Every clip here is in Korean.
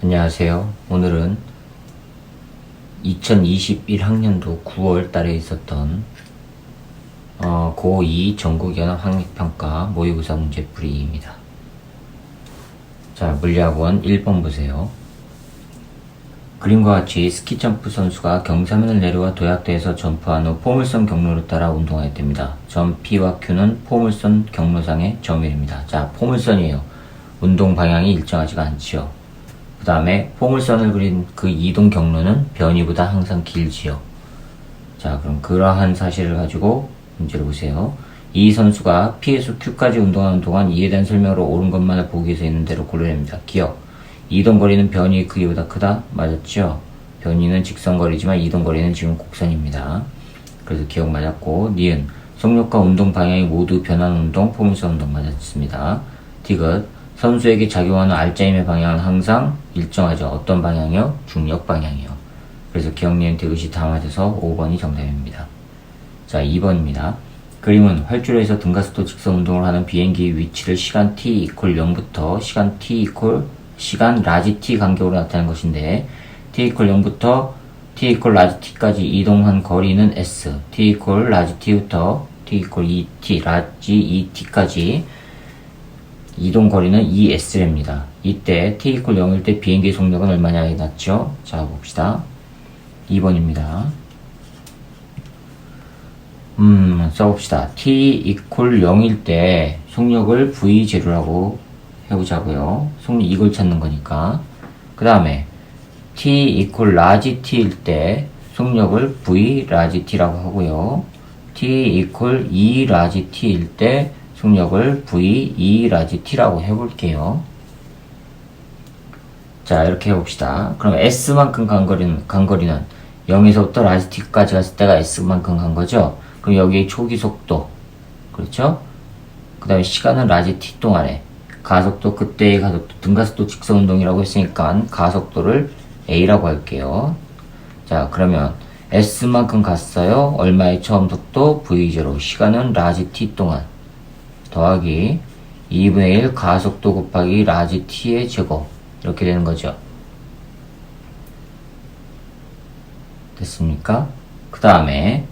안녕하세요. 오늘은 2021학년도 9월 달에 있었던 고2 전국연합학력평가 모의고사 문제풀이입니다. 자, 물리학원 1번 보세요. 그림과 같이 스키점프 선수가 경사면을 내려와 도약대에서 점프한 후 포물선 경로를 따라 운동하였답니다. 점 P와 Q는 포물선 경로상의 점일입니다. 자, 포물선이에요. 운동 방향이 일정하지가 않지요. 그 다음에 포물선을 그린 그 이동 경로는 변이보다 항상 길지요. 자, 그럼 그러한 사실을 가지고 문제를 보세요. 이 선수가 P에서 Q까지 운동하는 동안 이에 대한 설명으로 옳은 것만을 보기 위해서 있는 대로 고르랍니다. 기억. 이동거리는 변이의 크기보다 크다? 맞았죠? 변이는 직선거리지만 이동거리는 지금 곡선입니다. 그래서 기억 맞았고, 니은. 속력과 운동 방향이 모두 변하는 운동, 포물선 운동 맞았습니다. 디귿. 선수에게 작용하는 R자임의 방향은 항상 일정하죠. 어떤 방향이요? 중력 방향이요. 그래서 기억, 니은, 디귿이 다 맞아서 5번이 정답입니다. 자, 2번입니다. 그림은 활주로에서 등가속도 직선 운동을 하는 비행기의 위치를 시간 t = 0부터 시간 t = 시간 라지 t 간격으로 나타낸 것인데, t = 0부터 t = 라지 t까지 이동한 거리는 s, t = 라지 t부터 t = 2t, 라지 2t까지 이동 거리는 2s랍니다. 이때 t = 0일 때 비행기의 속력은 얼마냐 났죠? 자, 봅시다. 2번입니다. 써봅시다. t = 0일 때 속력을 v0라고 해보자고요. 속력 이걸 찾는 거니까. 그 다음에 t = 라지 t일 때 속력을 v 라지 t라고 하고요. t = 2 라지 t일 때 속력을 v 2 라지 t라고 해볼게요. 자, 이렇게 해봅시다. 그럼 s만큼 간 거리는 0에서부터 라지 t까지 갔을 때가 s만큼 간 거죠. 그럼 여기에 초기 속도, 그렇죠? 그 다음에 시간은 라지 t 동안에, 가속도, 그때의 가속도, 등가속도 직선 운동이라고 했으니까 가속도를 a라고 할게요. 자, 그러면 s만큼 갔어요. 얼마의 처음 속도? v0. 시간은 라지 t 동안 더하기 2분의 1 가속도 곱하기 라지 t의 제곱, 이렇게 되는 거죠. 됐습니까? 그 다음에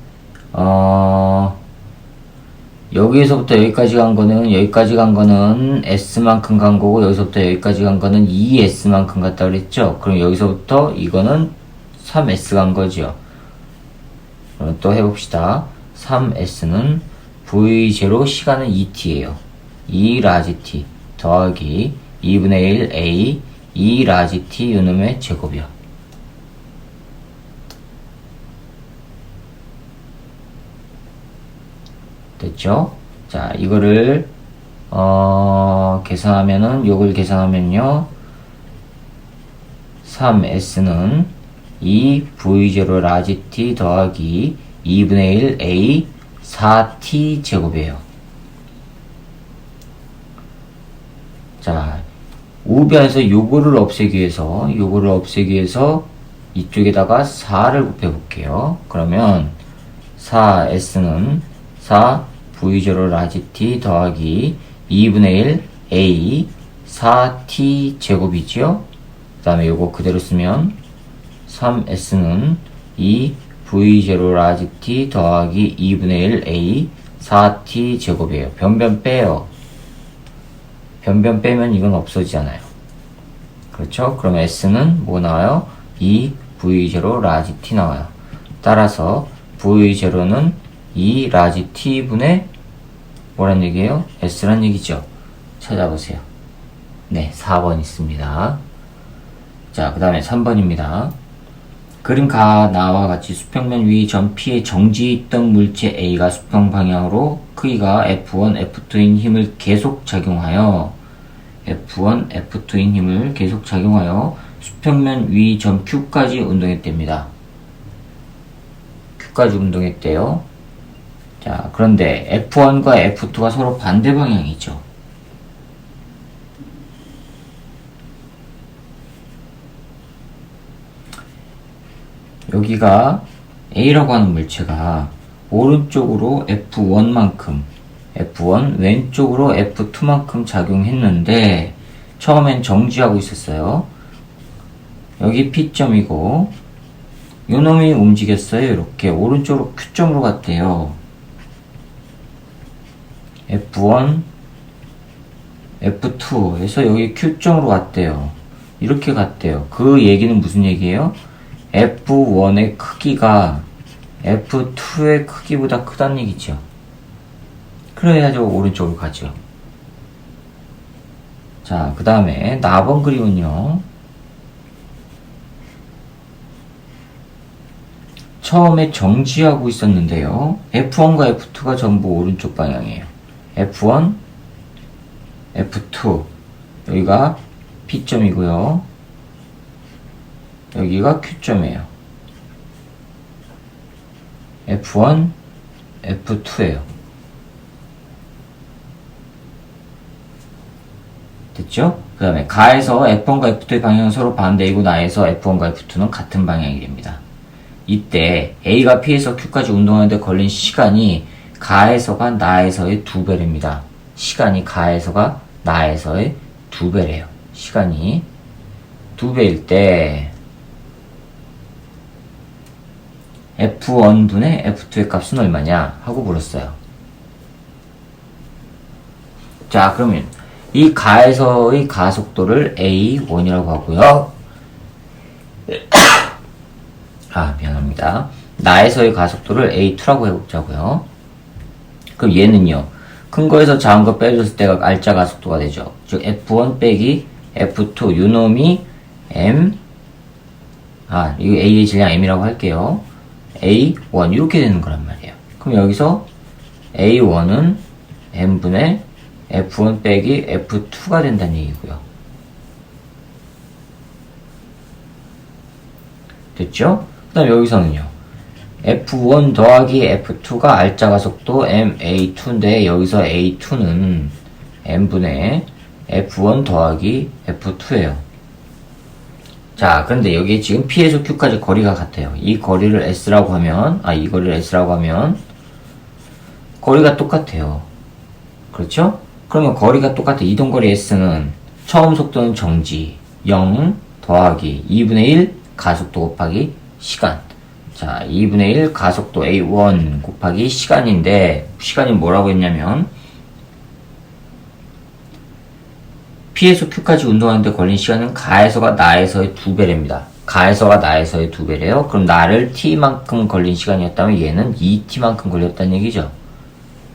여기에서부터 여기까지 간 거는 s만큼 간 거고, 여기서부터 여기까지 간 거는 2s만큼 갔다 그랬죠. 그럼 여기서부터 이거는 3s 간 거죠. 그럼 또 해봅시다. 3s는 v0 시간은 2t예요. 2 라지 t 더하기 2분의 1 a 2 라지 t 요놈의 제곱이요. 됐죠? 자, 이거를 계산하면은, 요걸 계산하면요, 3s는 2v0 라지 t 더하기 2분의 1 a 4t 제곱이에요. 자, 우변에서 요거를 없애기 위해서 이쪽에다가 4를 곱해 볼게요. 그러면 4s는 4v0 라지 t 더하기 2분의 1 a 4t 제곱이지요. 그 다음에 요거 그대로 쓰면 3s는 2v0 라지 t 더하기 2분의 1 a 4t 제곱이에요. 변변 빼요. 변변 빼면 이건 없어지잖아요. 그렇죠? 그럼 s는 뭐 나와요? 2v0 라지 t 나와요. 따라서 v0는 2 라지 t분의 뭐란 얘기예요? s란 얘기죠. 찾아보세요. 네, 4번 있습니다. 자, 그 다음에 3번입니다. 그림 나와 같이 수평면 위 점 P에 정지해 있던 물체 A가 수평 방향으로 크기가 F1, F2인 힘을 계속 작용하여 수평면 위 점 Q까지 운동했답니다. Q까지 운동했대요. 자, 그런데 F1과 F2가 서로 반대 방향이죠. 여기가 A라고 하는 물체가 오른쪽으로 F1만큼, F1 왼쪽으로 F2만큼 작용했는데 처음엔 정지하고 있었어요. 여기 P점이고 요 놈이 움직였어요. 이렇게 오른쪽으로 Q점으로 갔대요. F1, F2에서 여기 Q점으로 갔대요. 이렇게 갔대요. 그 얘기는 무슨 얘기예요? F1의 크기가 F2의 크기보다 크다는 얘기죠. 그래야죠 오른쪽으로 가죠. 자, 그 다음에 나번 그림은요. 처음에 정지하고 있었는데요. F1과 F2가 전부 오른쪽 방향이에요. F1, F2 여기가 P점이고요. 여기가 Q점이에요. F1, F2예요. 됐죠? 그 다음에 가에서 F1과 F2의 방향은 서로 반대이고 나에서 F1과 F2는 같은 방향이 됩니다. 이때 A가 P에서 Q까지 운동하는데 걸린 시간이 가에서가 나에서의 2배랍니다. 시간이 가에서가 나에서의 2배래요. 시간이 2배일 때 F1분의 F2의 값은 얼마냐 하고 물었어요. 자, 그러면 이 가에서의 가속도를 A1이라고 하고요. 미안합니다. 나에서의 가속도를 A2라고 해보자고요. 그럼 얘는요. 큰 거에서 작은 거 빼줬을 때가 알짜 가속도가 되죠. 즉 F1 빼기 F2 요놈이 M 이거 A의 질량 M이라고 할게요. A1 이렇게 되는 거란 말이에요. 그럼 여기서 A1은 M분의 F1 빼기 F2가 된다는 얘기고요. 됐죠? 그 다음 여기서는요. F1 더하기 F2가 알짜 가속도 MA2인데 여기서 A2는 M분의 F1 더하기 F2예요. 자, 그런데 여기 지금 P에서 Q까지 거리가 같아요. 이 거리를 S라고 하면, 이 거리를 S라고 하면 거리가 똑같아요. 그렇죠? 그러면 거리가 똑같아. 이동거리 S는 처음 속도는 정지 0 더하기 2분의 1 가속도 곱하기 시간. 자, 2분의 1 가속도 A1 곱하기 시간인데 시간이 뭐라고 했냐면 P에서 Q까지 운동하는데 걸린 시간은 가에서가 나에서의 2배랍니다. 가에서가 나에서의 2배래요. 그럼 나를 T만큼 걸린 시간이었다면 얘는 2T만큼 걸렸다는 얘기죠.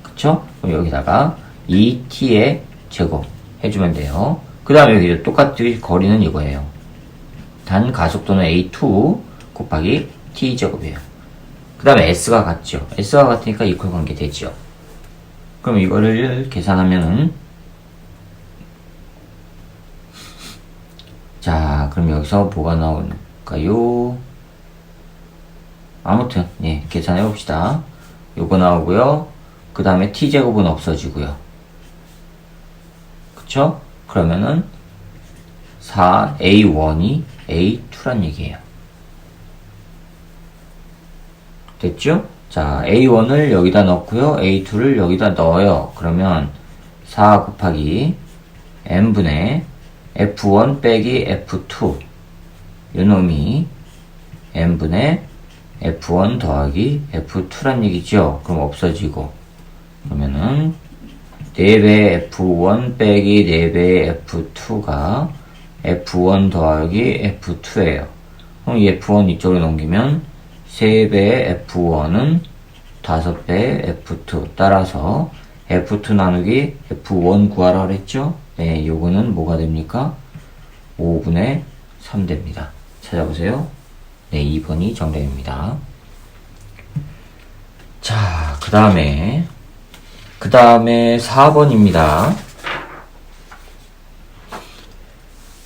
그쵸? 그럼 여기다가 2T의 제곱 해주면 돼요. 그 다음에 여기 똑같이 거리는 이거예요. 단 가속도는 A2 곱하기 T제곱이에요. 그 다음에 S가 같죠. S가 같으니까 이퀄 관계 되죠. 그럼 이거를 계산하면은 자, 그럼 여기서 뭐가 나올까요? 아무튼 계산해 봅시다. 요거 나오고요. 그 다음에 T제곱은 없어지고요. 그쵸? 그러면은 4A1이 A2란 얘기예요. 됐죠? 자, A1을 여기다 넣고요. A2를 여기다 넣어요. 그러면 4 곱하기 N분의 F1 빼기 F2 요놈이 N분의 F1 더하기 F2란 얘기죠. 그럼 없어지고 그러면은 4배 F1 빼기 4배 F2가 F1 더하기 F2예요. 그럼 이 F1 이쪽으로 넘기면 3배의 F1은 5배의 F2 따라서 F2 나누기 F1 구하라 그랬죠? 네, 요거는 뭐가 됩니까? 5분의 3 됩니다. 찾아보세요. 네, 2번이 정답입니다. 자, 그 다음에 4번입니다.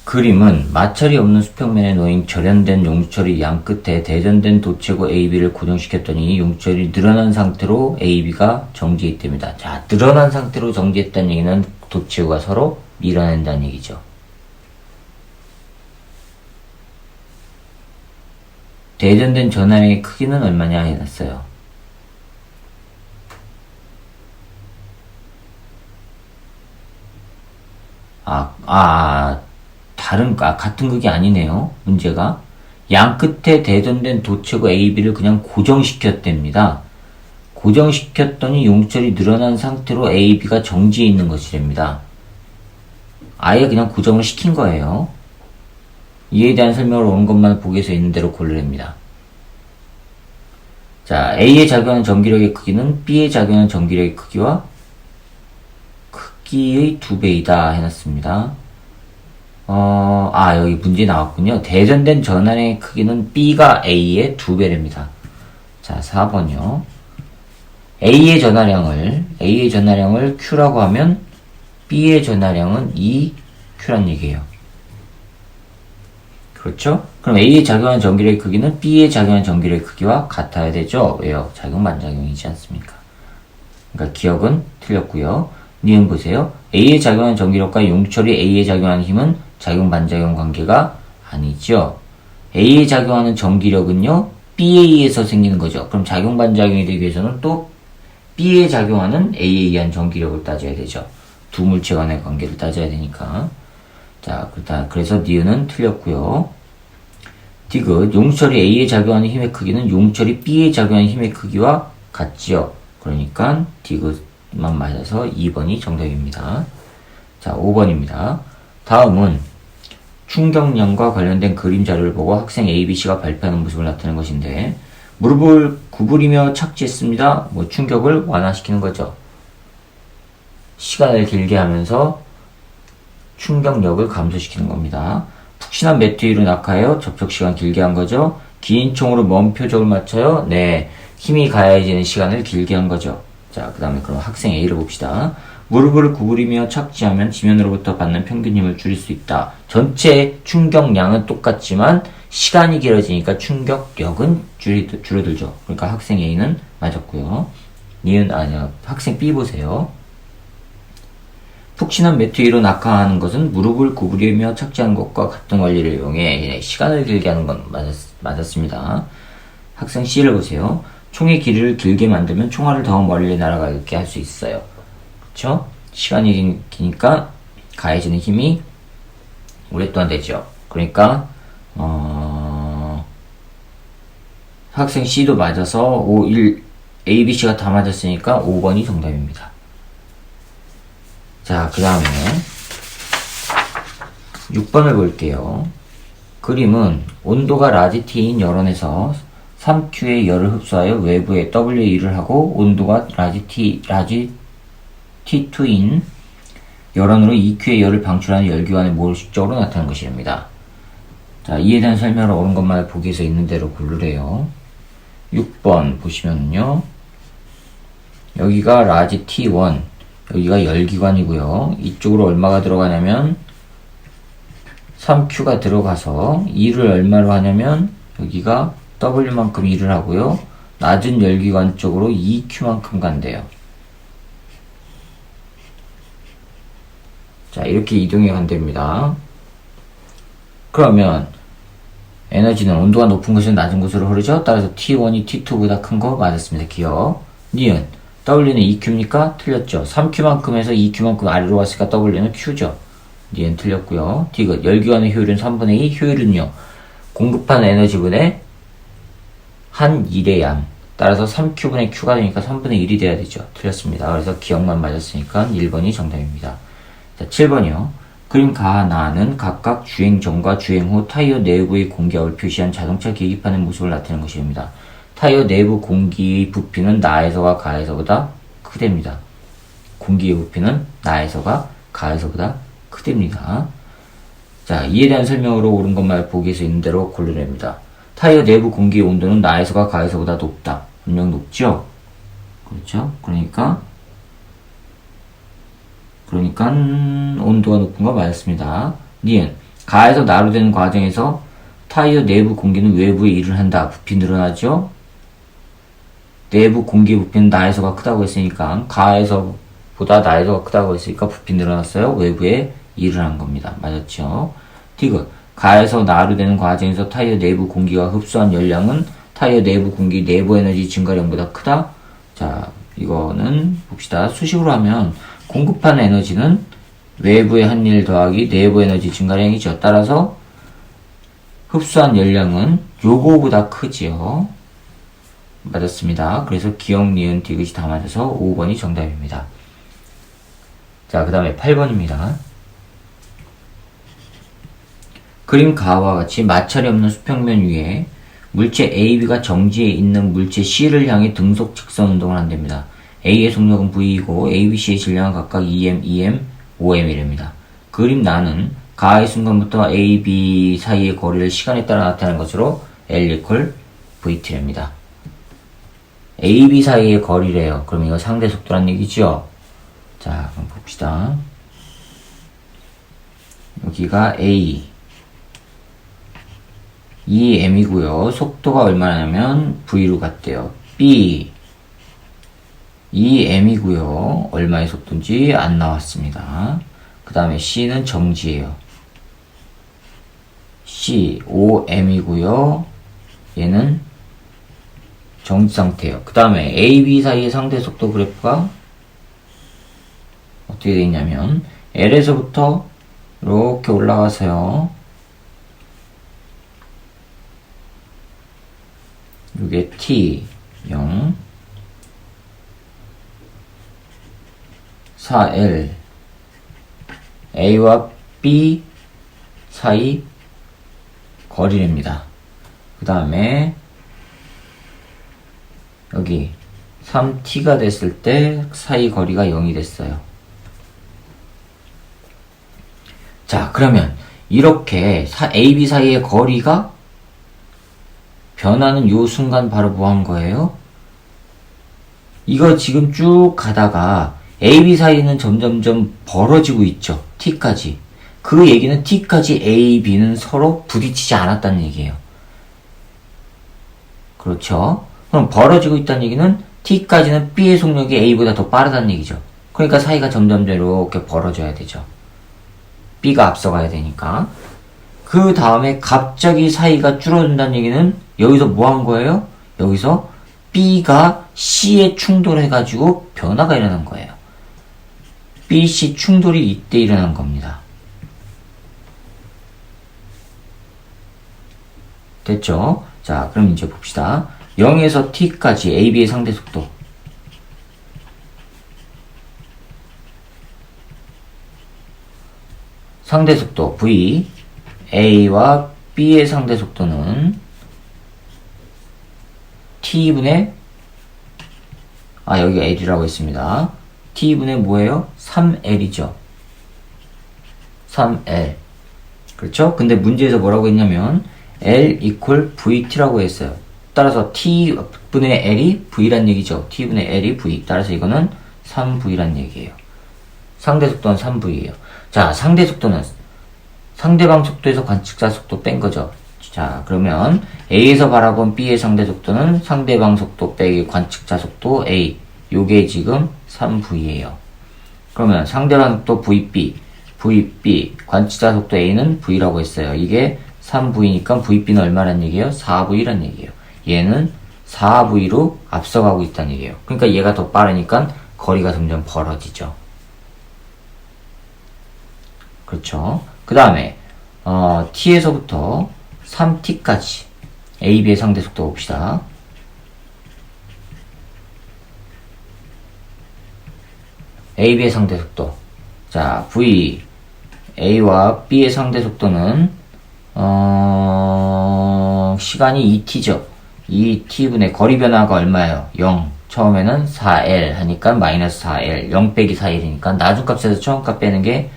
그림은 마찰이 없는 수평면에 놓인 절연된 용철이 양 끝에 대전된 도체고 AB를 고정시켰더니 용철이 늘어난 상태로 AB가 정지했답니다. 자, 늘어난 상태로 정지했다는 얘기는 도체구가 서로 밀어낸다는 얘기죠. 대전된 전하의 크기는 얼마냐 해놨어요. 같은 극이 아니네요. 문제가. 양 끝에 대전된 도체구 AB를 그냥 고정시켰답니다. 고정시켰더니 용철이 늘어난 상태로 AB가 정지해 있는 것이랍니다. 아예 그냥 고정을 시킨 거예요. 이에 대한 설명을 오는 것만 보기에서 있는 대로 고르랍니다. 자, A에 작용하는 전기력의 크기는 B에 작용하는 전기력의 크기와 크기의 2배이다 해놨습니다. 여기 문제 나왔군요. 대전된 전환의 크기는 B가 A의 2배랍니다. 자, 4번이요. A의 전하량을 Q라고 하면 B의 전하량은 2Q란 얘기예요. 그렇죠? 그럼 A에 작용하는 전기력의 크기는 B에 작용하는 전기력의 크기와 같아야 되죠? 왜요? 작용 반작용이지 않습니까? 그러니까 기억은 틀렸고요. 니은 보세요. A에 작용하는 전기력과 용철이 A에 작용하는 힘은 작용 반작용 관계가 아니죠. A에 작용하는 전기력은요, B에 의해서 생기는 거죠. 그럼 작용 반작용이 되기 위해서는 또 B에 작용하는 A에 의한 전기력을 따져야 되죠. 두 물체 간의 관계를 따져야 되니까. 자, 그래서 니은은 틀렸고요. 디귿, 용철이 A에 작용하는 힘의 크기는 용철이 B에 작용하는 힘의 크기와 같지요. 그러니까 디귿만 맞아서 2번이 정답입니다. 자, 5번입니다. 다음은 충격량과 관련된 그림 자료를 보고 학생 A, B, C가 발표하는 모습을 나타낸 것인데, 무릎을 구부리며 착지했습니다. 충격을 완화시키는 거죠. 시간을 길게 하면서 충격력을 감소시키는 겁니다. 푹신한 매트 위로 낙하하여 접촉시간 길게 한 거죠. 긴 총으로 먼 표적을 맞춰요. 네, 힘이 가해지는 시간을 길게 한 거죠. 자, 그 다음에 그럼 학생 A를 봅시다. 무릎을 구부리며 착지하면 지면으로부터 받는 평균 힘을 줄일 수 있다. 전체 충격량은 똑같지만 시간이 길어지니까 충격력은 줄어들죠. 그러니까 학생 A는 맞았고요. 학생 B 보세요. 푹신한 매트 위로 낙하하는 것은 무릎을 구부리며 착지하는 것과 같은 원리를 이용해 시간을 길게 하는 건 맞았습니다. 학생 C를 보세요. 총의 길이를 길게 만들면 총알을 더 멀리 날아가게 할 수 있어요. 그쵸? 시간이 기니까 가해지는 힘이 오랫동안 되죠. 그러니까 학생 C도 맞아서 A, B, C가 다 맞았으니까 5번이 정답입니다. 자, 그 다음에 6번을 볼게요. 그림은 온도가 라지 T인 열원에서 3Q의 열을 흡수하여 외부에 W1을 하고 온도가 라지 T2인 열원으로 2Q의 열을 방출하는 열기관의 모식적으로 나타나는 것입니다. 자, 이에 대한 설명을 옳은 것만 보기에서 있는 대로 고르래요. 6번 보시면요. 여기가 라지 T1, 여기가 열기관이고요. 이쪽으로 얼마가 들어가냐면 3Q가 들어가서 2를 얼마로 하냐면 여기가 W만큼 2를 하고요. 낮은 열기관 쪽으로 2Q만큼 간대요. 자, 이렇게 이동해 간답니다. 그러면 에너지는 온도가 높은 곳에서 낮은 곳으로 흐르죠. 따라서 T1이 T2보다 큰 거 맞았습니다. 기억. 니은 W는 2Q입니까? 틀렸죠. 3Q만큼 해서 2Q만큼 아래로 왔으니까 W는 Q죠. 니은 틀렸고요. 디귿 열기관의 효율은 3분의 2. 효율은요, 공급한 에너지분의 한 1의 양. 따라서 3Q분의 Q가 되니까 3분의 1이 돼야 되죠. 틀렸습니다. 그래서 기억만 맞았으니까 1번이 정답입니다. 자, 7번이요. 그림 가, 나는 각각 주행 전과 주행 후 타이어 내부의 공기압을 표시한 자동차 계기판의 모습을 나타내는 것입니다. 타이어 내부 공기의 부피는 나에서가 가에서보다 크답니다. 공기의 부피는 나에서가 가에서보다 크답니다. 자, 이에 대한 설명으로 옳은 것만 보기에서 있는 대로 고르랍니다. 타이어 내부 공기의 온도는 나에서가 가에서보다 높다. 분명 높죠? 그렇죠? 그러니까 온도가 높은 거 맞았습니다. 니은 가에서 나로 되는 과정에서 타이어 내부 공기는 외부에 일을 한다. 부피 늘어나죠? 내부 공기 부피는 나에서가 크다고 했으니까 가에서보다 나에서가 크다고 했으니까 부피 늘어났어요. 외부에 일을 한 겁니다. 맞았죠? 디귿 가에서 나로 되는 과정에서 타이어 내부 공기가 흡수한 열량은 타이어 내부 공기 내부 에너지 증가량보다 크다. 자, 이거는 봅시다. 수식으로 하면 공급한 에너지는 외부의 한 일 더하기 내부 에너지 증가량이죠. 따라서 흡수한 열량은 요거보다 크지요. 맞았습니다. 그래서 기억, 니은, 디귿이 다 맞아서 5번이 정답입니다. 자, 그 다음에 8번입니다. 그림 가와 같이 마찰이 없는 수평면 위에 물체 AB가 정지에 있는 물체 C를 향해 등속 직선 운동을 한답니다. A의 속력은 V이고 ABC의 질량은 각각 2m, 2m, 5m이랍니다. 그림 나는 가의 순간부터 AB 사이의 거리를 시간에 따라 나타내는 것으로 L VT랍니다. AB 사이의 거리래요. 그럼 이거 상대 속도란 얘기죠? 자, 그럼 봅시다. 여기가 A 2m이고요. 속도가 얼마냐면 V로 갔대요. B 2m이고요. 얼마의 속도인지 안 나왔습니다. 그 다음에 C는 정지예요. C 5m이고요. 얘는 정지 상태예요. 그 다음에 A, B 사이의 상대 속도 그래프가 어떻게 되어 있냐면 L에서부터 이렇게 올라가서요. 이게 T 0 4L A와 B 사이 거리랍니다. 그 다음에 여기 3t가 됐을 때 사이 거리가 0이 됐어요. 자, 그러면 이렇게 A, B 사이의 거리가 변하는 요 순간 바로 뭐 한 거예요? 이거 지금 쭉 가다가 A, B 사이는 점점점 벌어지고 있죠. T까지. 그 얘기는 T까지 A, B는 서로 부딪히지 않았다는 얘기예요. 그렇죠? 그럼 벌어지고 있다는 얘기는 T까지는 B의 속력이 A보다 더 빠르다는 얘기죠. 그러니까 사이가 점점 이렇게 벌어져야 되죠. B가 앞서가야 되니까. 그 다음에 갑자기 사이가 줄어든다는 얘기는 여기서 뭐 한 거예요? 여기서 B가 C에 충돌해가지고 변화가 일어난 거예요. B, C 충돌이 이때 일어난 겁니다. 됐죠? 자, 그럼 이제 봅시다. 0에서 t까지 AB의 상대 속도. 상대 속도 V, A와 B의 상대 속도는 T분의 여기가 L이라고 했습니다. T분의 뭐예요? 3L이죠. 3L. 그렇죠? 근데 문제에서 뭐라고 했냐면 L equal VT라고 했어요. 따라서 T분의 L이 V란 얘기죠. T분의 L이 V. 따라서 이거는 3V란 얘기예요. 상대 속도는 3V예요. 자, 상대 속도는 상대방 속도에서 관측자 속도 뺀 거죠. 자, 그러면 A에서 바라본 B의 상대 속도는 상대방 속도 빼기 관측자 속도 A. 요게 지금 3V예요. 그러면 상대방 속도 VB, VB, 관측자 속도 A는 V라고 했어요. 이게 3V니까 VB는 얼마란 얘기예요? 4V란 얘기예요. 얘는 4V로 앞서가고 있다는 얘기예요. 그러니까 얘가 더 빠르니까 거리가 점점 벌어지죠. 그렇죠? 그 다음에 T에서부터 3T까지 AB의 상대 속도 봅시다. AB의 상대 속도. 자, V A와 B의 상대 속도는 시간이 2t죠. 2t분의 거리 변화가 얼마예요? 0. 처음에는 4L 하니까 마이너스 4L. 0 빼기 4L이니까 나중값에서 처음값 빼는 게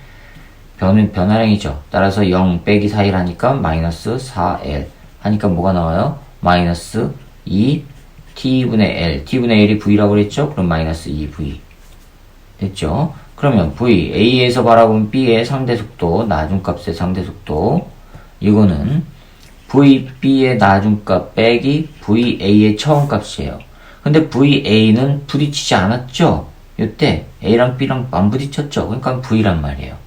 변화량이죠. 따라서 0 빼기 4일 하니까 마이너스 4L 하니까 뭐가 나와요? 마이너스 2T분의 L. T분의 L이 V라고 그랬죠? 그럼 마이너스 2V. 됐죠? 그러면 V, A에서 바라본 B의 상대 속도, 나중값의 상대 속도. 이거는 VB의 나중값 빼기 VA의 처음값이에요. 근데 VA는 부딪히지 않았죠? 이때 A랑 B랑 안 부딪혔죠? 그러니까 V란 말이에요.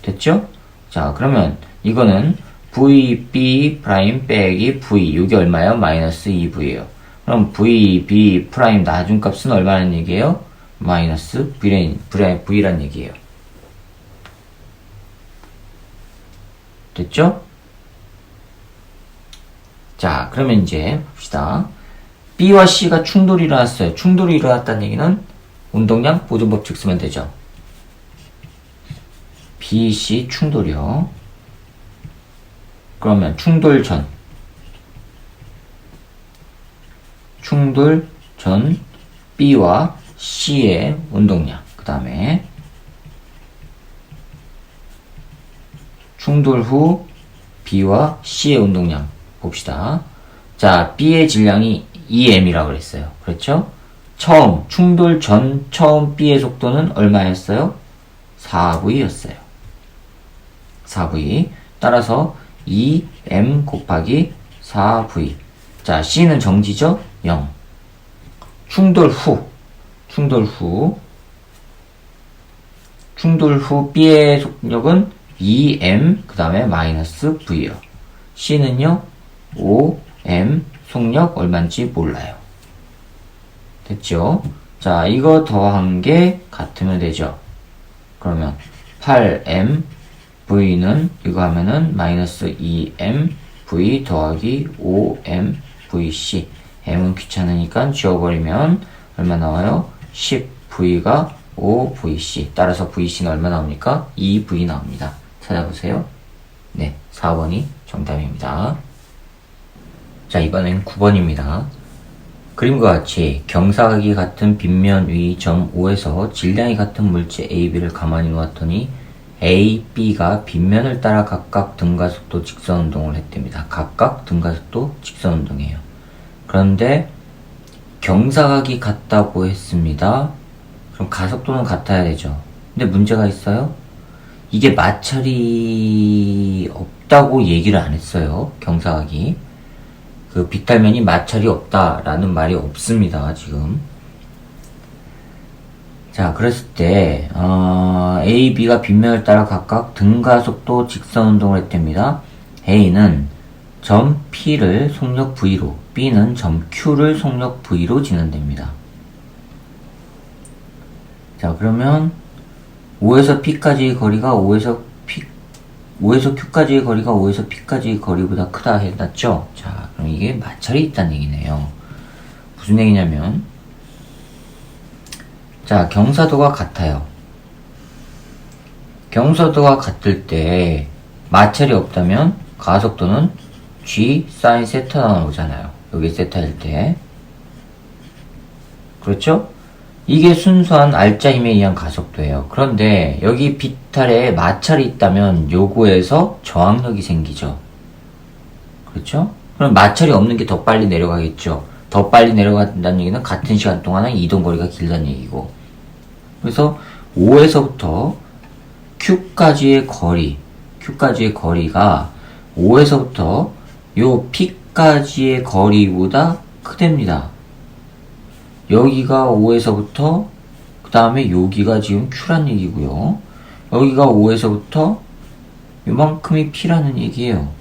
됐죠? 자, 그러면 이거는 VB 프라임 빼기 V. 이게 얼마예요? 마이너스 2V예요. 그럼 VB 프라임 나중값은 얼마라는 얘기예요? 마이너스 V란 얘기예요. 됐죠? 자, 그러면 이제 봅시다. B와 C가 충돌이 일어났어요. 충돌이 일어났다는 얘기는 운동량 보존법칙 쓰면 되죠. B, C 충돌이요. 그러면 충돌 전 B와 C의 운동량, 그 다음에 충돌 후 B와 C의 운동량 봅시다. 자, B의 질량이 2m이라고 그랬어요. 그렇죠? 충돌 전 처음 B의 속도는 얼마였어요? 4V였어요. 4V. 따라서 2m 곱하기 4V. 자, C는 정지죠? 0. 충돌 후 B의 속력은 2m 그 다음에 마이너스 V요. C는요 5m, 속력 얼마인지 몰라요. 됐죠? 자, 이거 더한 게 같으면 되죠. 그러면 8m V는 이거 하면은 마이너스 2m V 더하기 5m VC. m은 귀찮으니까 지워버리면 얼마 나와요? 10V가 5VC. 따라서 VC는 얼마 나옵니까? 2V 나옵니다. 찾아보세요. 네, 4번이 정답입니다. 자, 이번엔 9번입니다. 그림과 같이 경사각이 같은 빗면 위 점 O에서 질량이 같은 물체 AB를 가만히 놓았더니 A, B가 빗면을 따라 각각 등가속도 직선운동을 했답니다. 각각 등가속도 직선운동이에요. 그런데 경사각이 같다고 했습니다. 그럼 가속도는 같아야 되죠. 근데 문제가 있어요. 이게 마찰이 없다고 얘기를 안 했어요. 경사각이. 그 빗달면이 마찰이 없다라는 말이 없습니다. 지금. 자, 그랬을 때 A, B가 빗면을 따라 각각 등가속도 직선운동을 했답니다. A는 점 P를 속력 V로, B는 점 Q를 속력 V로 진행됩니다. 자, 그러면 O에서 P까지의 거리가 O에서 Q까지의 거리가 O에서 P까지의 거리보다 크다 해놨죠? 자, 그럼 이게 마찰이 있다는 얘기네요. 무슨 얘기냐면, 자, 경사도가 같아요. 경사도가 같을 때 마찰이 없다면 가속도는 G sin 세타가 나오잖아요. 여기 세타일 때. 그렇죠? 이게 순수한 알짜 힘에 의한 가속도예요. 그런데 여기 비탈에 마찰이 있다면 요거에서 저항력이 생기죠. 그렇죠? 그럼 마찰이 없는 게 더 빨리 내려가겠죠. 더 빨리 내려간다는 얘기는 같은 시간 동안에 이동거리가 길다는 얘기고. 그래서 O에서부터 Q까지의 거리가 O에서부터 요 P까지의 거리보다 크답니다. 여기가 O에서부터 그 다음에 여기가 지금 Q란 얘기고요. 여기가 O에서부터 요만큼이 P라는 얘기예요.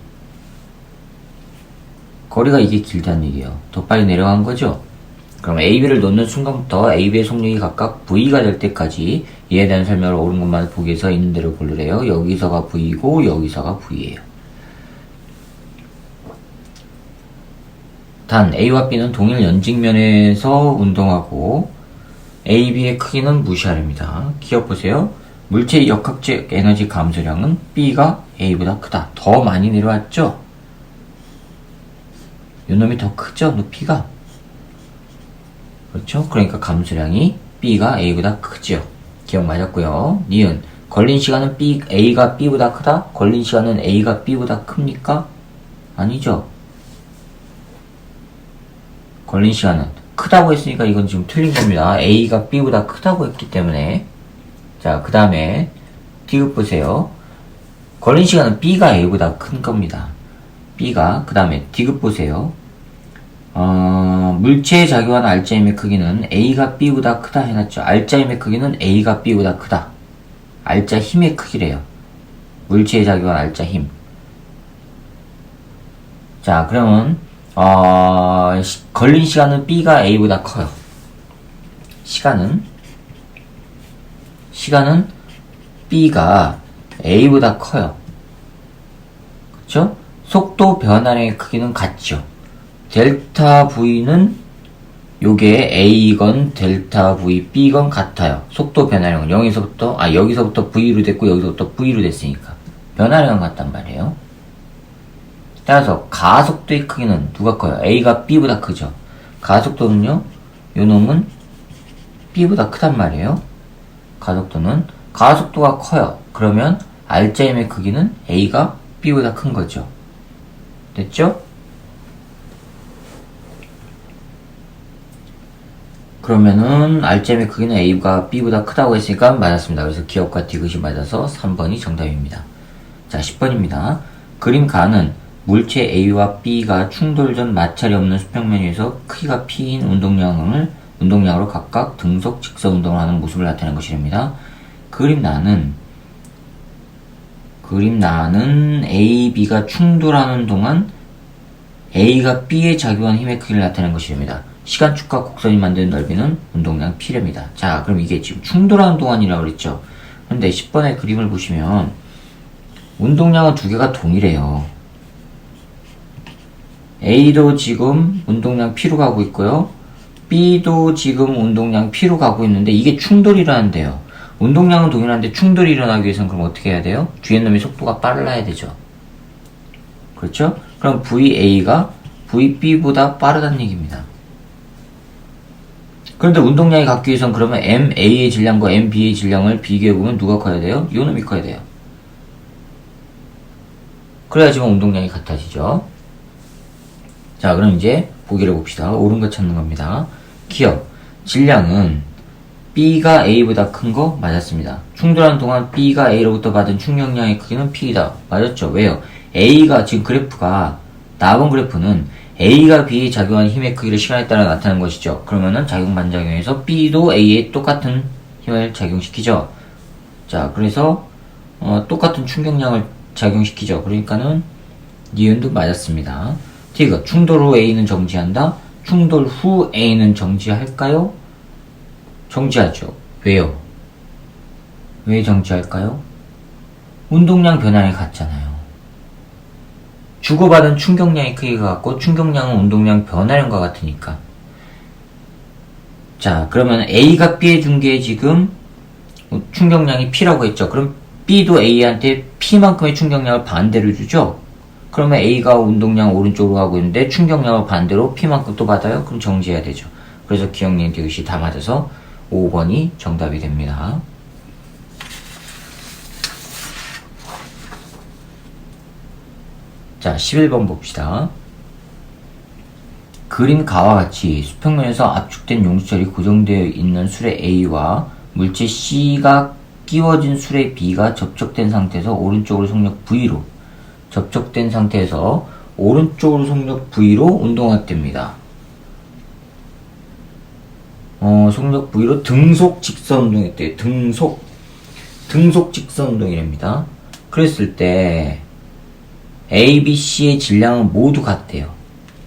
거리가 이게 길다는 얘기예요. 더 빨리 내려간 거죠. 그럼 AB를 놓는 순간부터 AB의 속력이 각각 V가 될 때까지 이에 대한 설명을 옳은 것만 보기 위해서 있는 대로 고르래요. 여기서가 V고 여기서가 V예요. 단 A와 B는 동일 연직면에서 운동하고 AB의 크기는 무시하랍니다. 기억보세요. 물체의 역학적 에너지 감소량은 B가 A보다 크다. 더 많이 내려왔죠? 요놈이 더 크죠? 높이가. 그렇죠? 그러니까 감소량이 B가 A보다 크죠. 기억 맞았고요. 니은 걸린 시간은 A가 B보다 크다? 걸린 시간은 A가 B보다 큽니까? 아니죠. 걸린 시간은 크다고 했으니까 이건 지금 틀린 겁니다. A가 B보다 크다고 했기 때문에. 자, 그 다음에 디귿 보세요. 걸린 시간은 B가 A보다 큰 겁니다. B가. 그 다음에 디귿 보세요. 물체에 작용하는 알짜 힘의 크기는 A가 B보다 크다 해놨죠. 알짜 힘의 크기는 A가 B보다 크다. 알짜 힘의 크기래요. 물체에 작용하는 알짜 힘. 자, 그러면 걸린 시간은 B가 A보다 커요. 시간은 시간은 B가 A보다 커요. 그쵸? 속도 변화량의 크기는 같죠. 델타 V는 요게 A건 델타 V, B건 같아요. 속도 변화량은 여기서부터 V로 됐고 여기서부터 V로 됐으니까 변화량은 같단 말이에요. 따라서 가속도의 크기는 누가 커요? A가 B보다 크죠. 가속도는요, 요 놈은 B보다 크단 말이에요. 가속도가 커요. 그러면 R자임의 크기는 A가 B보다 큰 거죠. 됐죠? 그러면은 R자임의 크기는 A가 B보다 크다고 했으니까 맞았습니다. 그래서 기억과 디귿이 맞아서 3번이 정답입니다. 자, 10번입니다. 그림 가는 물체 A와 B가 충돌 전 마찰이 없는 수평면 위에서 크기가 P인 운동량으로 각각 등속 직선 운동을 하는 모습을 나타내는 것이랍니다. 그림 나는 A, B가 충돌하는 동안 A가 B에 작용한 힘의 크기를 나타내는 것이랍니다. 시간축과 곡선이 만드는 넓이는 운동량 P랍니다. 자, 그럼 이게 지금 충돌하는 동안이라고 그랬죠. 그런데 10번의 그림을 보시면 운동량은 두 개가 동일해요. A도 지금 운동량 P로 가고 있고요. B도 지금 운동량 P로 가고 있는데 이게 충돌이 일어난대요. 운동량은 동일한데 충돌이 일어나기 위해서는 그럼 어떻게 해야 돼요? 뒤에 놈의 속도가 빨라야 되죠. 그렇죠? 그럼 VA가 VB보다 빠르다는 얘기입니다. 그런데 운동량이 같기 위해서는 그러면 MA의 질량과 MB의 질량을 비교해보면 누가 커야 돼요? 요 놈이 커야 돼요. 그래야지만 운동량이 같아지죠. 자, 그럼 이제 보기를 봅시다. 옳은 거 찾는 겁니다. 기억. 질량은 B가 A보다 큰 거 맞았습니다. 충돌하는 동안 B가 A로부터 받은 충격량의 크기는 P이다. 맞았죠? 왜요? A가 지금 나온 그래프는 A가 B에 작용한 힘의 크기를 시간에 따라 나타내는 것이죠. 그러면은 작용반작용에서 B도 A에 똑같은 힘을 작용시키죠. 자, 그래서 똑같은 충격량을 작용시키죠. 그러니까는 니은도 맞았습니다. 디귿. 충돌 후 A는 정지한다. 충돌 후 A는 정지할까요? 정지하죠. 왜요? 왜 정지할까요? 운동량 변화량이 같잖아요. 주고받은 충격량의 크기가 같고 충격량은 운동량 변화량과 같으니까. 자, 그러면 A가 B에 준 게 지금 충격량이 P라고 했죠. 그럼 B도 A한테 P만큼의 충격량을 반대로 주죠. 그러면 A가 운동량 오른쪽으로 가고 있는데 충격량을 반대로 P만큼 또 받아요? 그럼 정지해야 되죠. 그래서 기억력 디귿이 다 맞아서 5번이 정답이 됩니다. 자, 11번 봅시다. 그린 가와 같이 수평면에서 압축된 용수철이 고정되어 있는 수레 A와 물체 C가 끼워진 수레 B가 접촉된 상태에서 오른쪽으로 속력 V로 운동할 때입니다. 속력 V로 등속 직선 운동했대요. 등속 직선 운동이랍니다. 그랬을 때 A, B, C의 질량은 모두 같대요.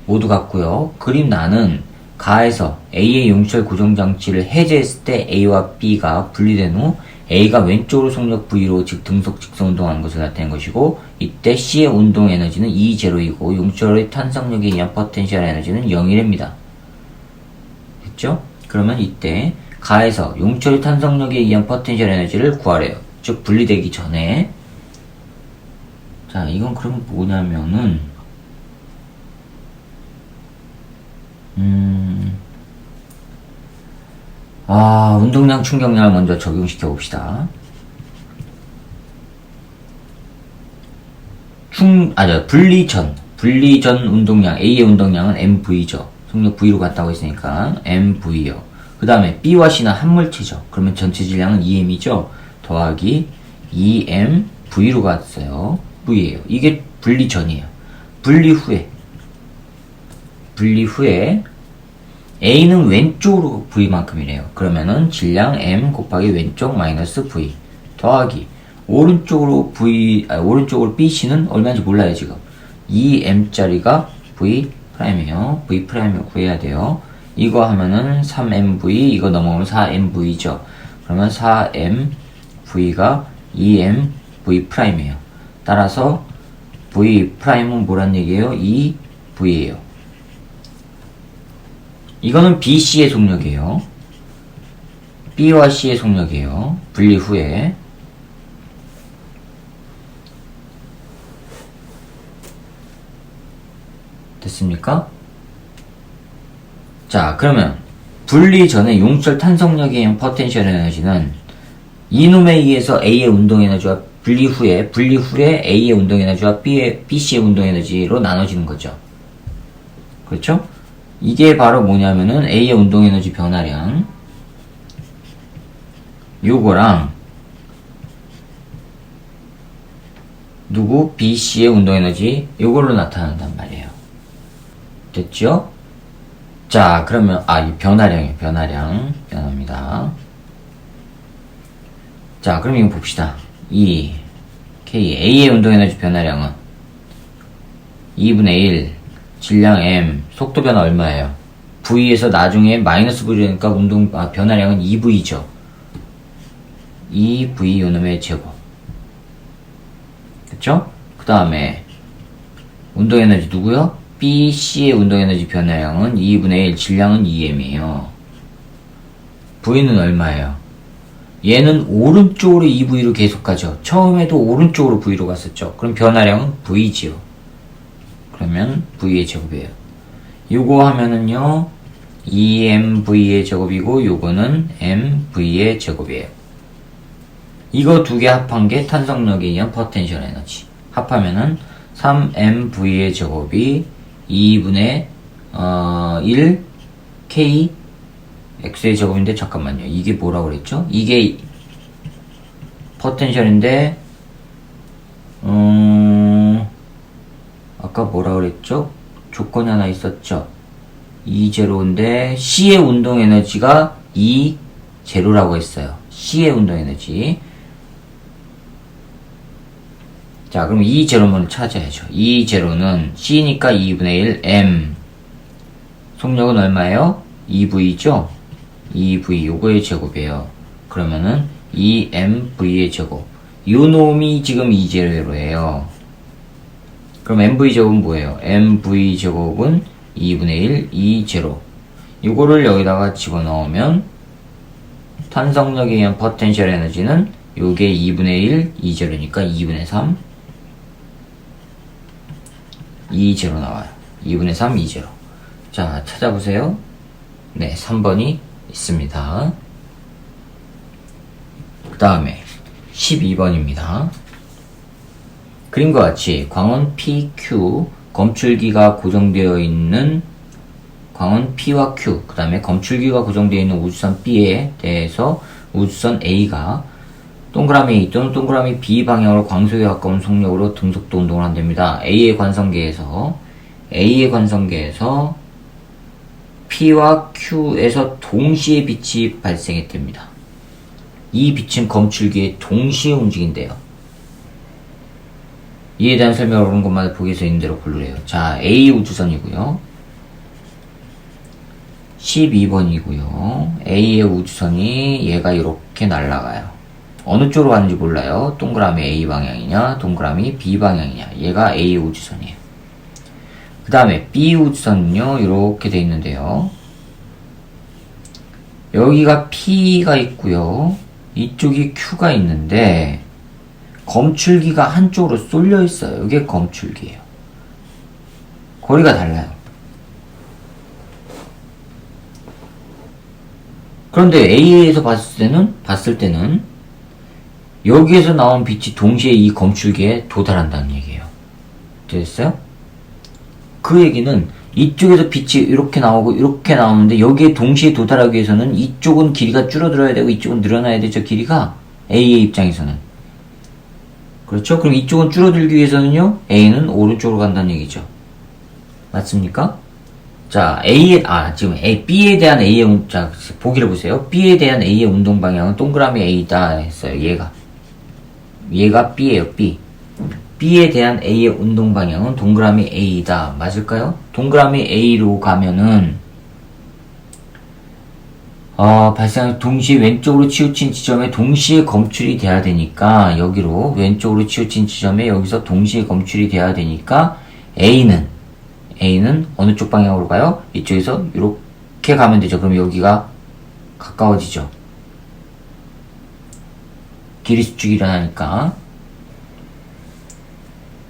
모두 같고요. 그림 나는 가에서 A의 용철 고정장치를 해제했을 때 A와 B가 분리된 후 A가 왼쪽으로 속력 V로 즉 등속 직선 운동하는 것을 나타낸 것이고 이때 C의 운동 에너지는 E0이고 용철의 탄성력에 의한 포텐셜 에너지는 0이랍니다. 됐죠? 그러면 이때 가에서 용철의 탄성력에 의한 포텐셜 에너지를 구하래요. 즉 분리되기 전에. 자, 이건 그러면 뭐냐면은 운동량 충격량을 먼저 적용시켜 봅시다. 분리 전 운동량 A의 운동량은 MV죠. 속력 V로 갔다고 했으니까 MV요. 그 다음에 B와 C는 한 물체죠. 그러면 전체 질량은 EM이죠. 더하기 EMV로 갔어요. V예요. 이게 분리 전이에요. 분리 후에 A는 왼쪽으로 V만큼이래요. 그러면은 질량 M 곱하기 왼쪽 마이너스 V 더하기 오른쪽으로 BC는 얼마인지 몰라요, 지금. 2M짜리가 V'이에요. V'을 구해야 돼요. 이거 하면은 3MV, 이거 넘어오면 4MV죠. 그러면 4M V가 EM V'이에요. 따라서 V'은 뭐란 얘기예요? V예요. 이거는 BC의 속력이에요. B와 C의 속력이에요. 분리 후에. 됐습니까? 자, 그러면 분리 전에 용철 탄성력에 의한 포텐셜 에너지는 이놈에 의해서 A의 운동 에너지와 분리 후에 A의 운동 에너지와 BC의 운동 에너지로 나눠지는 거죠. 그렇죠? 이게 바로 뭐냐면은 A의 운동 에너지 변화량 요거랑 누구? BC의 운동 에너지 요걸로 나타난단 말이에요. 됐죠? 자, 그러면 이 변화량이에요. 변화입니다. 자, 그럼 이거 봅시다. A의 운동 에너지 변화량은 2분의 1 질량 m 속도 변화 얼마예요? V에서 나중에 마이너스 V니까 변화량은 2V죠. 2V 요놈의 제곱. 그쵸? 그 다음에 운동 에너지 누구요? BC의 운동 에너지 변화량은 2분의 1 질량은 2m이에요. V는 얼마예요? 얘는 오른쪽으로 2V로 계속 가죠. 처음에도 오른쪽으로 V로 갔었죠. 그럼 변화량은 V지요. 그러면 V의 제곱이에요. 요거 하면은요 2mV의 제곱이고 요거는 mV의 제곱이에요. 이거 두 개 합한 게 탄성력에 의한 포텐셜 에너지. 합하면은 3mV의 제곱이 2분의 1 K X의 제곱인데 잠깐만요. 이게 뭐라고 그랬죠? 이게 포텐셜인데 아까 뭐라고 그랬죠? 조건이 하나 있었죠? 2제로인데 C의 운동 에너지가 2제로라고 했어요. C의 운동 에너지. 자, 그럼 2제로를 찾아야죠. 2제로는 C니까 2분의 1 M. 속력은 얼마예요? 2V죠? 2V 요거의 제곱이에요. 그러면은 2MV의 제곱. 요 놈이 지금 2제로예요. 그럼 MV 제곱은 뭐예요? MV 제곱은 2분의 1 2제로. 요거를 여기다가 집어넣으면 탄성력에 의한 포텐셜 에너지는 요게 2분의 1 2제로니까 2분의 3 2제로 나와요. 2분의 3 2제로. 자, 찾아보세요. 네, 3번이 있습니다. 그 다음에 12번입니다. 그림과 같이 광원 PQ 검출기가 고정되어 있는 광원 P와 Q, 그 다음에 검출기가 고정되어 있는 우주선 B에 대해서 우주선 A가 동그라미 A 또는 동그라미 B 방향으로 광속에 가까운 속력으로 등속도 운동을 한답니다. A의 관성계에서 P와 Q에서 동시에 빛이 발생했답니다. 이 빛은 검출기에 동시에 움직인대요. 이에 대한 설명을 오른 것마다 보기에서 있는 대로 고르래요. 자, A 우주선이고요. 12번이고요. A의 우주선이 얘가 이렇게 날아가요. 어느 쪽으로 가는지 몰라요. 동그라미 A 방향이냐, 동그라미 B 방향이냐. 얘가 A 우주선이에요. 그 다음에 B 우주선은요, 이렇게 돼 있는데요. 여기가 P가 있고요. 이쪽이 Q가 있는데, 검출기가 한쪽으로 쏠려 있어요. 이게 검출기예요. 거리가 달라요. 그런데 A에서 봤을 때는 여기에서 나온 빛이 동시에 이 검출기에 도달한다는 얘기예요. 됐어요? 그 얘기는 이쪽에서 빛이 이렇게 나오고 이렇게 나오는데 여기에 동시에 도달하기 위해서는 이쪽은 길이가 줄어들어야 되고 이쪽은 늘어나야 되죠. 길이가 A의 입장에서는. 그렇죠? 그럼 이쪽은 줄어들기 위해서는요, A는 오른쪽으로 간다는 얘기죠. 맞습니까? 자, B에 대한 보기를 보세요. B에 대한 A의 운동 방향은 동그라미 A다 했어요. 얘가 B예요, B. B에 대한 A의 운동 방향은 동그라미 A다. 맞을까요? 동그라미 A로 가면은, 발생 동시에 왼쪽으로 치우친 지점에 동시에 검출이 돼야 되니까 여기로 왼쪽으로 치우친 지점에 여기서 동시에 검출이 돼야 되니까 A는 어느 쪽 방향으로 가요? 이쪽에서 이렇게 가면 되죠. 그럼 여기가 가까워지죠. 길이 수축이 일어나니까.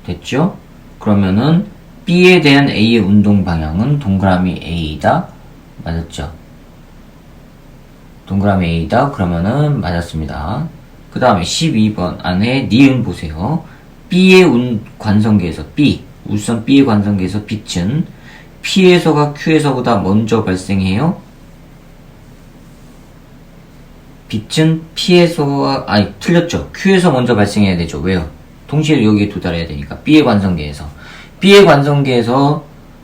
됐죠? 그러면은 B에 대한 A의 운동 방향은 동그라미 A이다. 맞았죠? 동그라미 A다. 그러면은 맞았습니다. 그 다음에 12번 안에 니은 보세요. B의 관성계에서 우선 B의 관성계에서 빛은 P에서가 Q에서보다 먼저 발생해요. 빛은 틀렸죠. Q에서 먼저 발생해야 되죠. 왜요? 동시에 여기에 도달해야 되니까. B의 관성계에서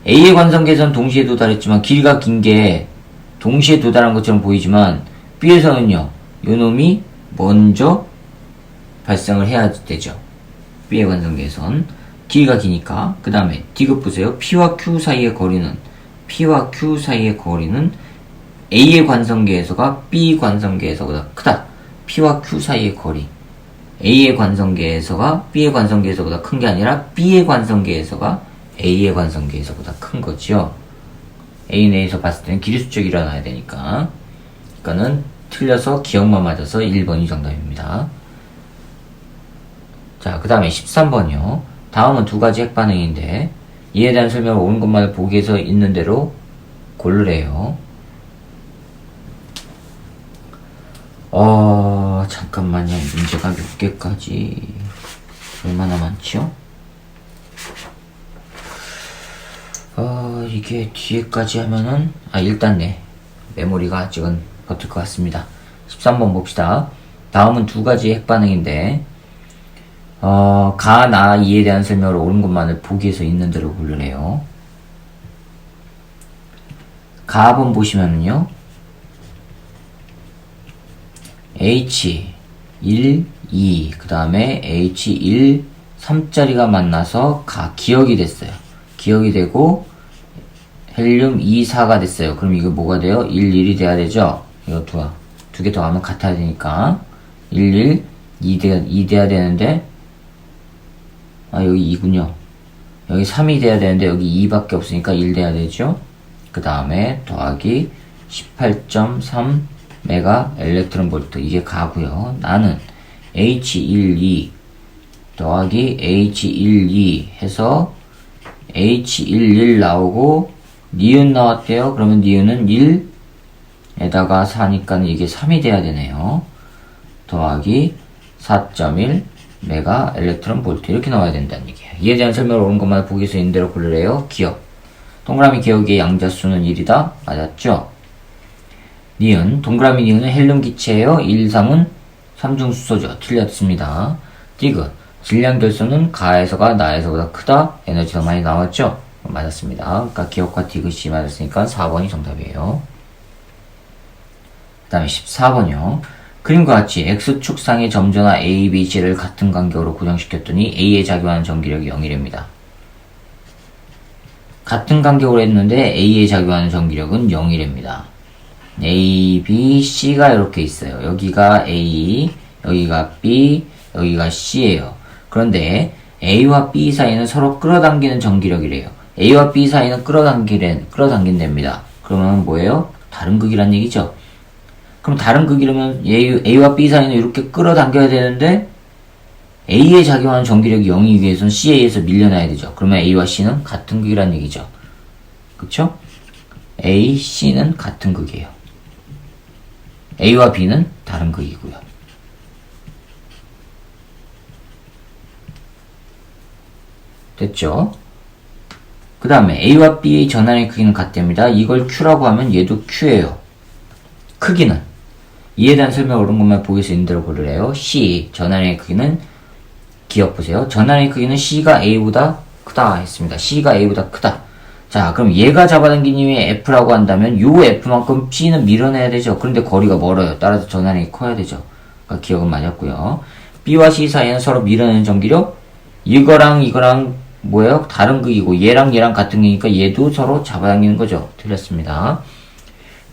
A의 관성계에서는 동시에 도달했지만 길이가 긴 게 동시에 도달한 것처럼 보이지만 B에서는요, 요놈이 먼저 발생을 해야 되죠. B의 관성계에선 길이가 기니까. 그 다음에 D급 보세요. P와 Q 사이의 거리는 A의 관성계에서가 B 관성계에서보다 크다. P와 Q 사이의 거리. A의 관성계에서가 B의 관성계에서보다 큰 게 아니라 B의 관성계에서가 A의 관성계에서보다 큰 거죠. A 내에서 봤을 때는 길이 수축이 일어나야 되니까. 그러니까는 틀려서 기억만 맞아서 1번이 정답입니다. 자, 그 다음에 13번이요. 다음은 두 가지 핵반응인데 이에 대한 설명을 옳은 것만을 보기에서 있는 대로 고르래요. 잠깐만요. 문제가 몇 개까지 얼마나 많지요? 이게 뒤에까지 하면은 일단 메모리가 아직은 버틸 것 같습니다. 13번 봅시다. 다음은 두 가지 핵반응인데 가, 나, 이에 대한 설명을 옳은 것만을 보기에서 있는 대로 고르래요. 가번 보시면은요, H1, 2, 그 다음에 H1, 3짜리가 만나서 기억이 됐어요. 기억이 되고 헬륨 2, 4가 됐어요. 그럼 이거 뭐가 돼요? 1, 1이 돼야 되죠? 이거 두 개 더 하면 같아야 되니까 1, 1, 2 돼야 되는데 여기 2군요. 여기 3이 돼야 되는데 여기 2밖에 없으니까 1 돼야 되죠? 그 다음에 더하기 18.3 메가 엘렉트론 볼트. 이게 가고요. 나는 H12 더하기 H12 해서 H11 나오고 니은 나왔대요. 그러면 니은은 1에다가 4니까 이게 3이 돼야 되네요. 더하기 4.1 메가 엘렉트론 볼트. 이렇게 나와야 된다는 얘기예요. 이에 대한 설명을 옳은 것만 보기에서 있는 대로 고르래요. 기억. 동그라미 기억의 양자수는 1이다. 맞았죠? 니은. 동그라미 니은은 헬륨 기체예요. 1, 3은 삼중수소죠. 틀렸습니다. 디귿. 질량 결소는 가에서가 나에서보다 크다. 에너지가 많이 나왔죠? 맞았습니다. 그러니까 기억과 디귿이 맞았으니까 4번이 정답이에요. 그 다음에 14번이요. 그림과 같이 X축상의 점전화 A, B, C를 같은 간격으로 고정시켰더니 A에 작용하는 전기력이 0이랍니다. 같은 간격으로 했는데 A에 작용하는 전기력은 0이랍니다. A, B, C가 이렇게 있어요. 여기가 A, 여기가 B, 여기가 C예요. 그런데 A와 B 사이는 서로 끌어당기는 전기력이래요. A와 B 사이는 끌어당긴답니다. 그러면 뭐예요? 다른 극이란 얘기죠. 그럼 다른 극이라면 A와 B 사이는 이렇게 끌어당겨야 되는데 A에 작용하는 전기력이 0이기 위해서는 CA에서 밀려나야 되죠. 그러면 A와 C는 같은 극이란 얘기죠. 그쵸? A, C는 같은 극이에요. A와 B는 다른 극이고요. 됐죠? 그 다음에 A와 B의 전환의 크기는 같답니다. 이걸 Q라고 하면 얘도 Q예요. 크기는 이에 대한 설명을 옳은 것만 보기에서 있는 대로 고르래요. C, 전환의 크기는 기억 보세요. 전환의 크기는 C가 A보다 크다 했습니다. C가 A보다 크다. 자, 그럼 얘가 잡아당긴 이후에 F라고 한다면 요 F만큼 C는 밀어내야 되죠. 그런데 거리가 멀어요. 따라서 전환이 커야 되죠. 그러니까 기억은 맞았고요. B와 C 사이에는 서로 밀어내는 전기력 이거랑 뭐예요? 다른 극이고 얘랑 같은 극이니까 얘도 서로 잡아당기는 거죠. 틀렸습니다.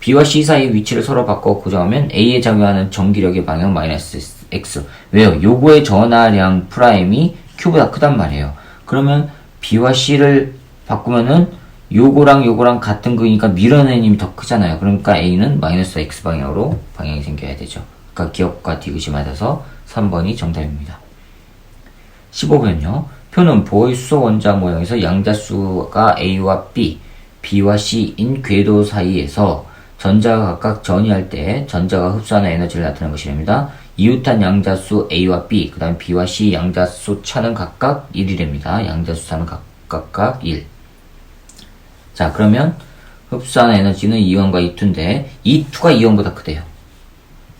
B와 C 사이 위치를 서로 바꿔 고정하면 A에 작용하는 전기력의 방향 마이너스 X. 왜요? 요거의 전하량 프라임이 Q보다 크단 말이에요. 그러면 B와 C를 바꾸면은 요거랑 같은 거니까 밀어내는 힘이 더 크잖아요. 그러니까 A는 마이너스 X 방향으로 방향이 생겨야 되죠. 그러니까 기억과 디귿이 맞아서 3번이 정답입니다. 15번요. 표는 보의 수소 원자 모형에서 양자수가 A와 B, B와 C인 궤도 사이에서 전자가 각각 전이할 때 전자가 흡수하는 에너지를 나타내는 것이랍니다. 이웃한 양자수 A와 B, 그 다음 B와 C 양자수 차는 각각 1이랍니다. 양자수 차는 각각 1. 자, 그러면 흡수하는 에너지는 E1과 E2인데 E2가 E1보다 크대요.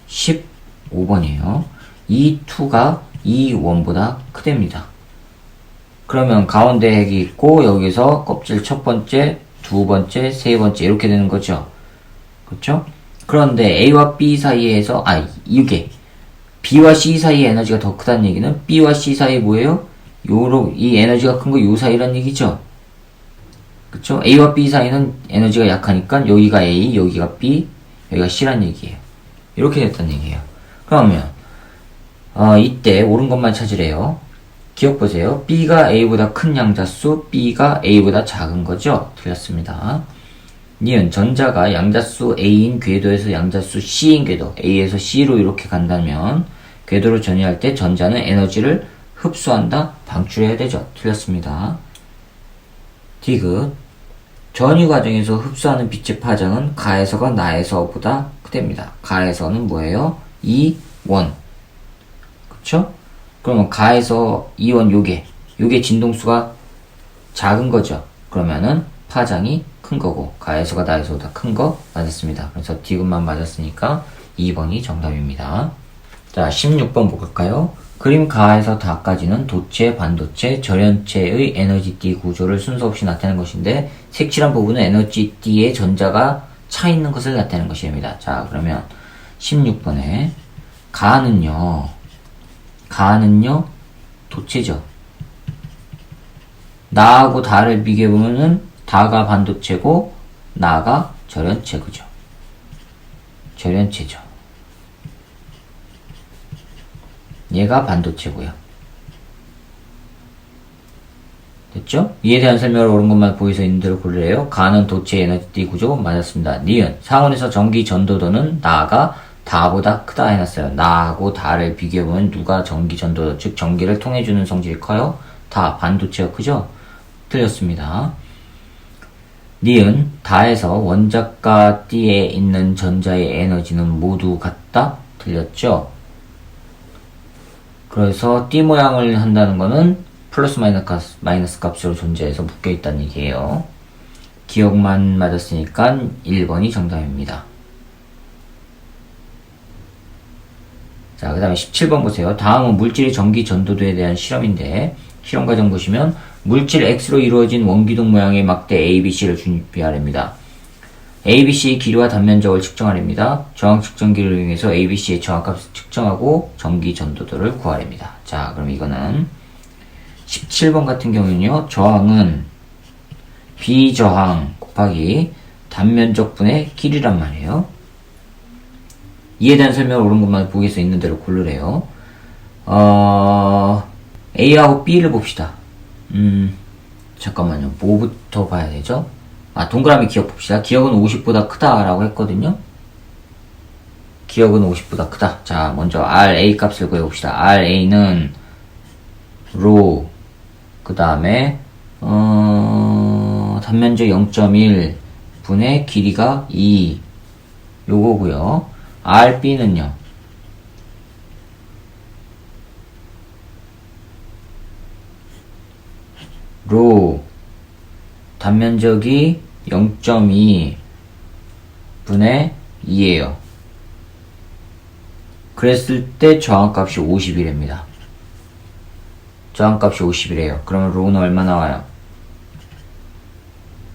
15번이에요. E2가 E1보다 크답니다. 그러면 가운데 핵이 있고 여기서 껍질 첫 번째, 두 번째, 세 번째 이렇게 되는 거죠. 그렇죠? 그런데 A와 B 사이에서 이게 B와 C 사이의 에너지가 더 크다는 얘기는 B와 C 사이 뭐예요? 이 에너지가 큰 거 요 사이란 얘기죠. 그쵸? A와 B 사이는 에너지가 약하니까 여기가 A, 여기가 B, 여기가 C란 얘기예요. 이렇게 됐단 얘기예요. 그러면 이때 옳은 것만 찾으래요. 기억 보세요. B가 A보다 큰 양자수, B가 A보다 작은 거죠? 틀렸습니다. 니은 전자가 양자수 A인 궤도에서 양자수 C인 궤도, A에서 C로 이렇게 간다면 궤도로 전이할 때 전자는 에너지를 흡수한다, 방출해야 되죠? 틀렸습니다. 디귿 전이 과정에서 흡수하는 빛의 파장은 가에서가 나에서보다 크답니다. 가에서는 뭐예요? E1. 그쵸? 그러면 가에서 E1 요게 진동수가 작은 거죠. 그러면은 파장이 큰 거고 가에서가 나에서보다 큰 거 맞았습니다. 그래서 디귿만 맞았으니까 2번이 정답입니다. 자, 16번 볼까요? 그림 가에서 다까지는 도체, 반도체, 절연체의 에너지띠 구조를 순서 없이 나타내는 것인데 색칠한 부분은 에너지띠의 전자가 차 있는 것을 나타내는 것입니다. 자, 그러면 16번에 가는요 도체죠. 나하고 다를 비교해보면은 다가 반도체고 나가 절연체죠. 절연체죠. 얘가 반도체고요. 됐죠? 이에 대한 설명을 옳은 것만 보여서 있는 대로 고르래요. 가는 도체 에너지띠 구조 맞았습니다. 니은 상온에서 전기 전도도는 나가 다보다 크다 해놨어요. 나하고 다를 비교해보면 누가 전기 전도도, 즉 전기를 통해주는 성질이 커요? 다 반도체가 크죠? 틀렸습니다. 니은 다에서 원자과 띠에 있는 전자의 에너지는 모두 같다? 틀렸죠? 그래서 띠 모양을 한다는 거는 플러스 마이너스 값으로 존재해서 묶여있다는 얘기예요. 기억만 맞았으니까 1번이 정답입니다. 자, 그 다음에 17번 보세요. 다음은 물질의 전기 전도도에 대한 실험인데 실험 과정 보시면 물질 X로 이루어진 원기둥 모양의 막대 ABC를 준비하랍니다. ABC의 길이와 단면적을 측정하랍니다. 저항 측정기를 이용해서 ABC의 저항값을 측정하고 전기 전도도를 구하랍니다. 자, 그럼 이거는 17번 같은 경우는요. 저항은 비저항 곱하기 단면적 분의 길이란 말이에요. 이에 대한 설명을 옳은 것만 보기에서 있는 대로 고르래요. A하고 B를 봅시다. 잠깐만요. 뭐부터 봐야 되죠? 동그라미 기억 봅시다. 기억은 50보다 크다라고 했거든요. 기억은 50보다 크다. 자, 먼저 RA 값을 구해봅시다. RA는 로, 그 다음에 단면적 0.1 분의 길이가 2 요거고요. RB는요. 로 단면적이 0.2 분의 2예요. 그랬을 때 저항값이 50이랍니다. 저항값이 50이래요. 그러면 로는 얼마 나와요?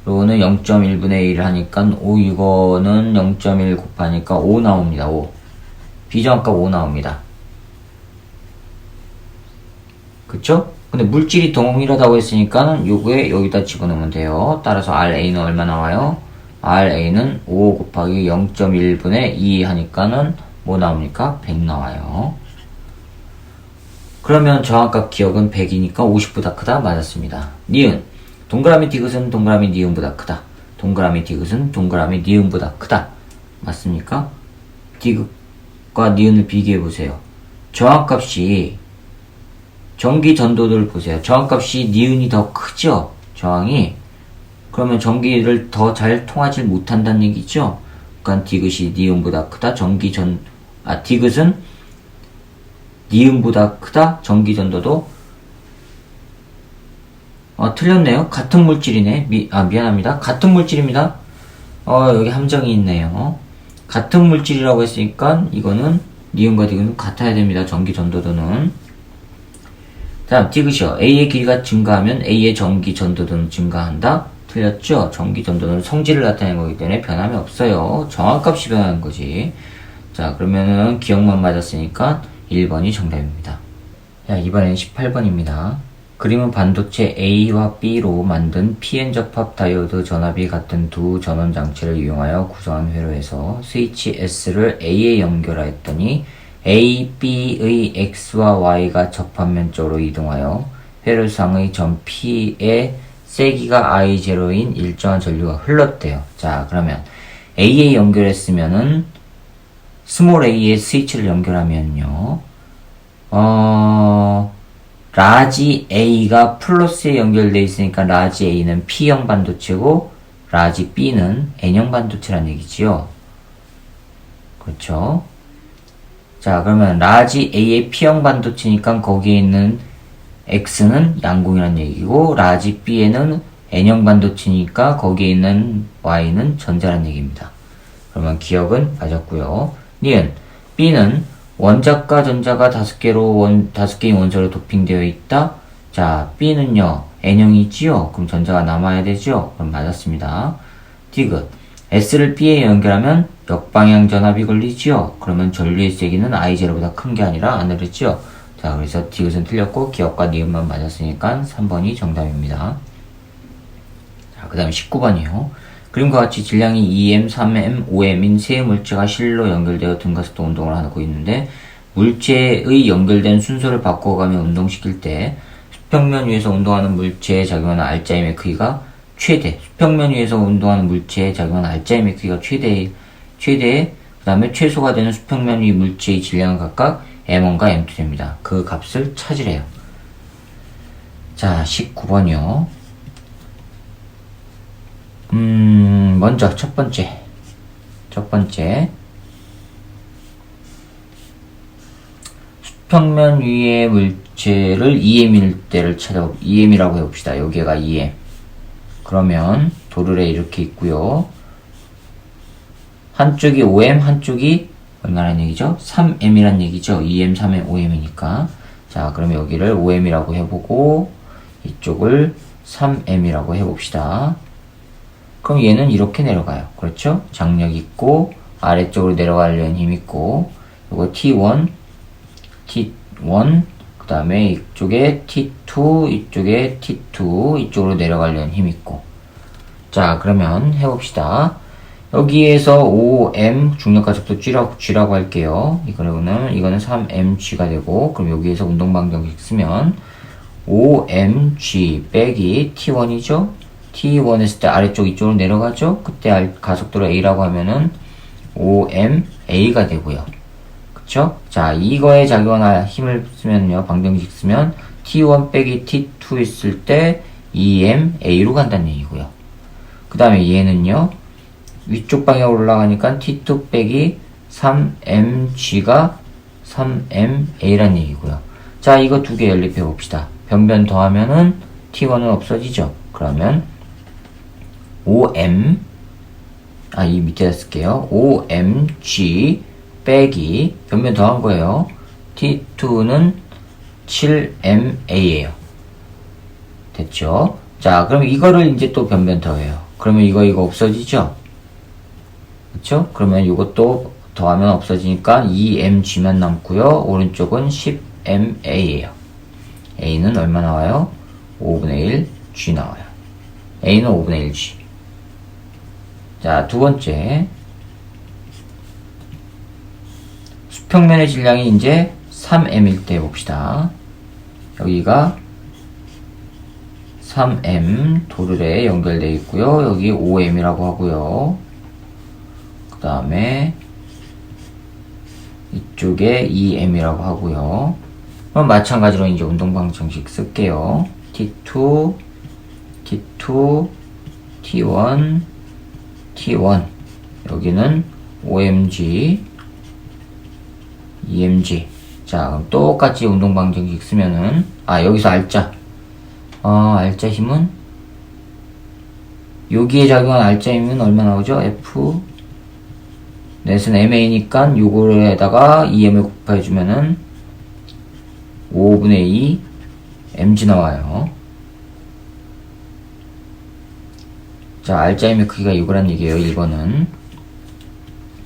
로는 0.1분의 1을 하니까 이거는 0.1 곱하니까 5 나옵니다. 5. 비저항값 5 나옵니다. 그쵸? 근데 물질이 동일하다고 했으니까는 요거에 여기다 집어넣으면 돼요. 따라서 RA는 얼마 나와요? RA는 5 곱하기 0.1분의 2 하니까는 뭐 나옵니까? 100 나와요. 그러면 정확값 기억은 100이니까 50보다 크다. 맞았습니다. 니은. 동그라미 디귿은 동그라미 니은보다 크다. 동그라미 디귿은 동그라미 니은보다 크다. 맞습니까? 디귿과 니은을 비교해보세요. 정확값이 전기 전도도를 보세요. 저항값이 니은이 더 크죠? 저항이. 그러면 전기를 더 잘 통하지 못한다는 얘기죠? 그러니까 디귿이 니은보다 크다. 디귿은 니은보다 크다. 전기 전도도. 틀렸네요. 같은 물질이네. 미안합니다. 같은 물질입니다. 여기 함정이 있네요. 같은 물질이라고 했으니까 이거는 니은과 디귿은 같아야 됩니다. 전기 전도도는. 다음 디귿이요. A의 길이가 증가하면 A의 전기 전도도는 증가한다. 틀렸죠? 전기 전도는 성질을 나타내는 거기 때문에 변함이 없어요. 정확값이 변하는 거지. 자, 그러면은 기억만 맞았으니까 1번이 정답입니다. 자, 이번엔 18번입니다. 그림은 반도체 A와 B로 만든 PN 접합 다이오드 전압이 같은 두 전원 장치를 이용하여 구성한 회로에서 스위치 S를 A에 연결하였더니 A, B의 X와 Y가 접합면 쪽으로 이동하여 회로상의 점 P에 세기가 I0인 일정한 전류가 흘렀대요. 자, 그러면 A에 연결했으면은 스몰 a에 스위치를 연결하면요. 라지 A가 플러스에 연결되어 있으니까 라지 A는 P형 반도체고 라지 B는 N형 반도체란 얘기지요. 그렇죠? 자, 그러면 라지 A의 P형 반도체니까 거기에 있는 X는 양공이란 얘기고 라지 B에는 N형 반도체니까 거기에 있는 Y는 전자란 얘기입니다. 그러면 기억은 맞았고요. 니은 B는 원자과 전자가 5개인 원소로 도핑되어 있다. 자, B는요 N형이지요. 그럼 전자가 남아야 되죠. 그럼 맞았습니다. 디귿 S를 B에 연결하면 역방향 전압이 걸리지요. 그러면 전류의 세기는 I0보다 큰 게 아니라 아래지요. 자, 그래서 디귿은 틀렸고 기억과 니은만 맞았으니까 3번이 정답입니다. 자, 그 다음에 19번이요. 그림과 같이 질량이 2m, 3m, 5m인 세 물체가 실로 연결되어 등가속도 운동을 하고 있는데 물체의 연결된 순서를 바꿔가며 운동시킬 때 수평면 위에서 운동하는 물체에 작용하는 R자임의 크기가 최대, 수평면 위에서 운동하는 물체에 작용하는 R자임의 크기가 최대, 그 다음에 최소가 되는 수평면 위 물체의 질량은 각각 M1과 M2 됩니다. 그 값을 찾으래요. 자, 19번이요. 먼저 첫 번째 수평면 위의 물체를 EM일 때를 EM이라고 해봅시다. 여기가 EM. 그러면 도르래 이렇게 있고요. 한쪽이 5M, 한쪽이 얼마란 얘기죠? 3M이란 얘기죠. 2M, 3M, 5M이니까. 자, 그럼 여기를 5M이라고 해보고 이쪽을 3M이라고 해봅시다. 그럼 얘는 이렇게 내려가요. 그렇죠? 장력 있고 아래쪽으로 내려가려는 힘 있고 요거 T1 그 다음에 이쪽에 T2 이쪽에 T2 이쪽으로 내려가려는 힘 있고. 자, 그러면 해봅시다. 여기에서 5m 중력과 속도 G라고 할게요. 이거는 3mg가 되고, 그럼 여기에서 운동방정식 쓰면 5mg 빼기 T1이죠? T1 했을 때 아래쪽 이쪽으로 내려가죠? 그때 가속도를 A라고 하면은 5mA가 되고요. 그쵸? 자, 이거에 작용할 힘을 쓰면요, 방정식 쓰면 T1 빼기 T2 했을 때 2mA로 간다는 얘기고요. 그 다음에 얘는요, 위쪽 방향으로 올라가니까 T2 빼기 3mg가 3ma란 얘기고요. 자, 이거 두 개 연립해 봅시다. 변변 더하면은 T1은 없어지죠. 그러면 5m 이 밑에다 쓸게요. 5mg 빼기 변변 더한 거예요. T2는 7ma예요. 됐죠? 자, 그럼 이거를 이제 또 변변 더해요. 그러면 이거 없어지죠? 그쵸? 그러면 이것도 더하면 없어지니까 2mg만 남고요. 오른쪽은 10ma예요. a는 얼마 나와요? 5분의 1 g 나와요. a는 5분의 1 g. 자, 두 번째. 수평면의 질량이 이제 3m일 때 봅시다. 여기가 3m 도르래에 연결되어 있고요. 여기 5m이라고 하고요. 그 다음에 이쪽에 2m이라고 하고요. 그럼 마찬가지로 이제 운동방정식 쓸게요. T2, T2, T1, T1. 여기는 5mg, 2mg. 자, 그럼 똑같이 운동방정식 쓰면은, 여기서 알짜. 알짜 힘은? 여기에 작용한 알짜 힘은 얼마 나오죠? F. 넷은 MA니까 요거에다가 2m을 곱해주면은 5분의 2 mg 나와요. 자, 알짜 힘의 크기가 이거란 얘기예요. 1번은.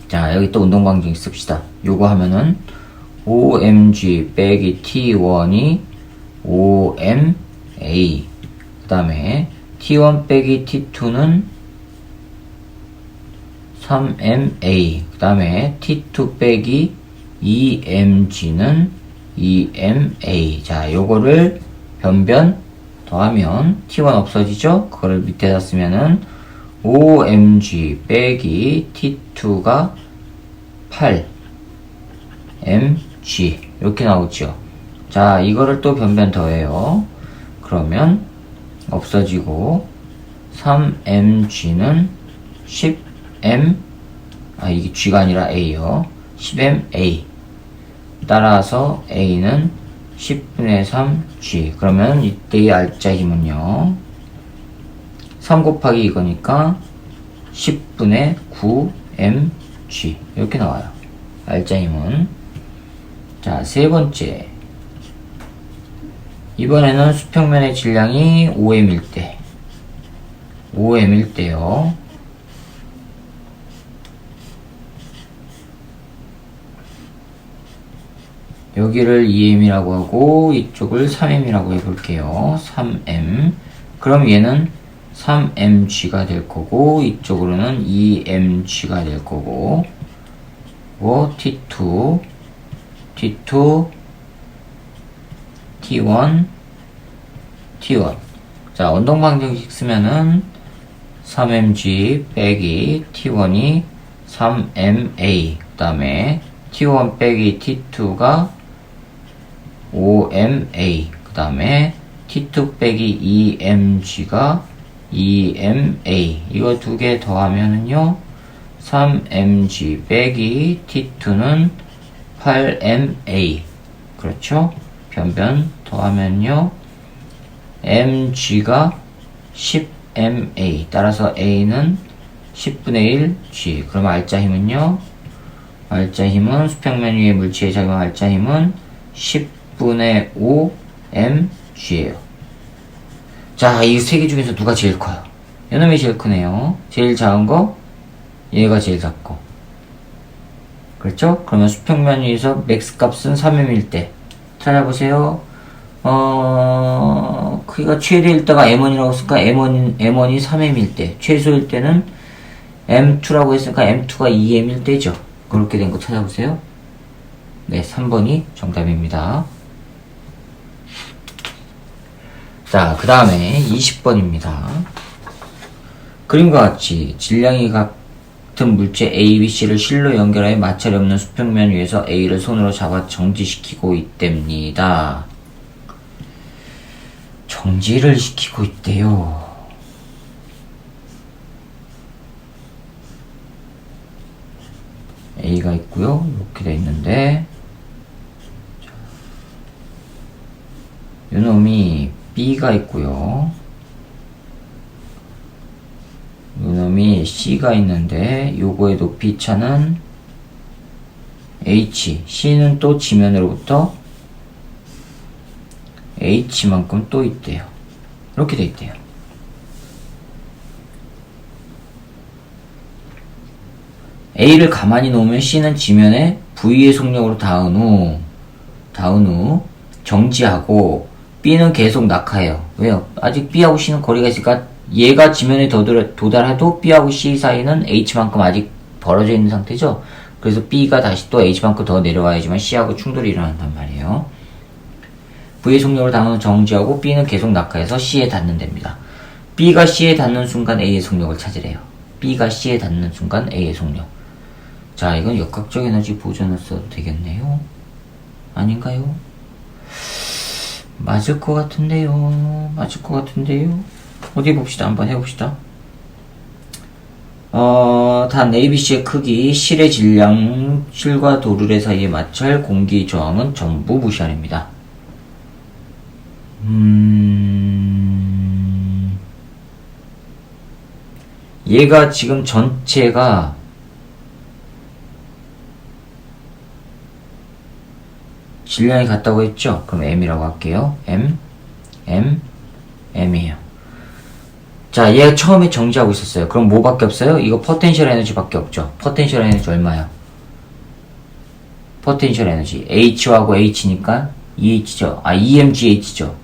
자, 여기 또 운동방정식 씁시다. 요거 하면은 5mg 빼기 T1이 5ma. 그 다음에 T1 빼기 T2는 3ma. 그 다음에 T2 빼기 2mg는 2ma. 자, 요거를 변변 더하면 T1 없어지죠? 그거를 밑에다 쓰면은 5mg 빼기 T2가 8mg 이렇게 나오죠. 자, 이거를 또 변변 더해요. 그러면 없어지고 3mg는 10m, 이게 g가 아니라 a요. 10ma. 따라서 a는 10분의 3g. 그러면 이때의 알짜 힘은요, 3 곱하기 이거니까 10분의 9mg 이렇게 나와요. 알짜 힘은. 자, 세 번째. 이번에는 수평면의 질량이 5m일 때. 5m일 때요. 여기를 2m이라고 하고 이쪽을 3m이라고 해볼게요. 3m. 그럼 얘는 3mg가 될 거고 이쪽으로는 2mg가 될 거고 T2, T2, T1, T1. 자, 운동방정식 쓰면은 3mg 빼기 T1이 3ma. 그 다음에 T1 빼기 T2가 5ma. 그 다음에 T2 빼기 2mg가 2ma. 이거 두 개 더하면은요, 3mg 빼기 T2는 8ma. 그렇죠? 변변 더하면요, mg가 10ma. 따라서 a는 10분의 1g. 그럼 알짜 힘은요, 알짜 힘은 수평면 위의 물체에 작용한 알짜 힘은 10분의 5 mg예요. 자, 이 세 개 중에서 누가 제일 커요? 이놈이 제일 크네요. 제일 작은 거, 얘가 제일 작고. 그렇죠? 그러면 수평면 위에서 맥스 값은 3m일 때 찾아보세요. 크기가 최대일 때가 m1이라고 했으니까 m1이 3m일 때, 최소일 때는 m2라고 했으니까 m2가 2m일 때죠. 그렇게 된 거 찾아보세요. 네, 3번이 정답입니다. 자, 그 다음에 20번입니다. 그림과 같이 질량이 같은 물체 A, B, C를 실로 연결하여 마찰이 없는 수평면 위에서 A를 손으로 잡아 정지시키고 있답니다. 정지를 시키고 있대요. A가 있고요. 이렇게 돼 있는데, 요놈이 B가 있고요. 요놈이 C가 있는데, 요거의 높이 차는 H, C는 또 지면으로부터 H만큼 또 있대요. 이렇게 돼 있대요. A를 가만히 놓으면 C는 지면에 V의 속력으로 닿은 후 정지하고 B는 계속 낙하해요. 왜요? 아직 B하고 C는 거리가 있으니까 얘가 지면에 도달해도 B하고 C 사이는 H만큼 아직 벌어져 있는 상태죠. 그래서 B가 다시 또 H만큼 더 내려와야지만 C하고 충돌이 일어난단 말이에요. V의 속력을 당은 정지하고 B는 계속 낙하해서 C에 닿는 됩니다. B가 C에 닿는 순간 A의 속력을 찾으래요. B가 C에 닿는 순간 A의 속력. 자, 이건 역학적 에너지 보존을 써도 되겠네요. 아닌가요? 맞을 것 같은데요. 맞을 것 같은데요. 어디 봅시다. 한번 해봅시다. 단 ABC의 크기, 실의 질량, 실과 도르래 사이의 마찰, 공기 저항은 전부 무시아닙니다. 얘가 지금 전체가 질량이 같다고 했죠? 그럼 M이라고 할게요. M이에요. 자, 얘가 처음에 정지하고 있었어요. 그럼 뭐밖에 없어요? 이거 포텐셜 에너지밖에 없죠. 포텐셜 에너지 얼마야? 포텐셜 에너지 H하고 H니까 EH죠. EMGH죠.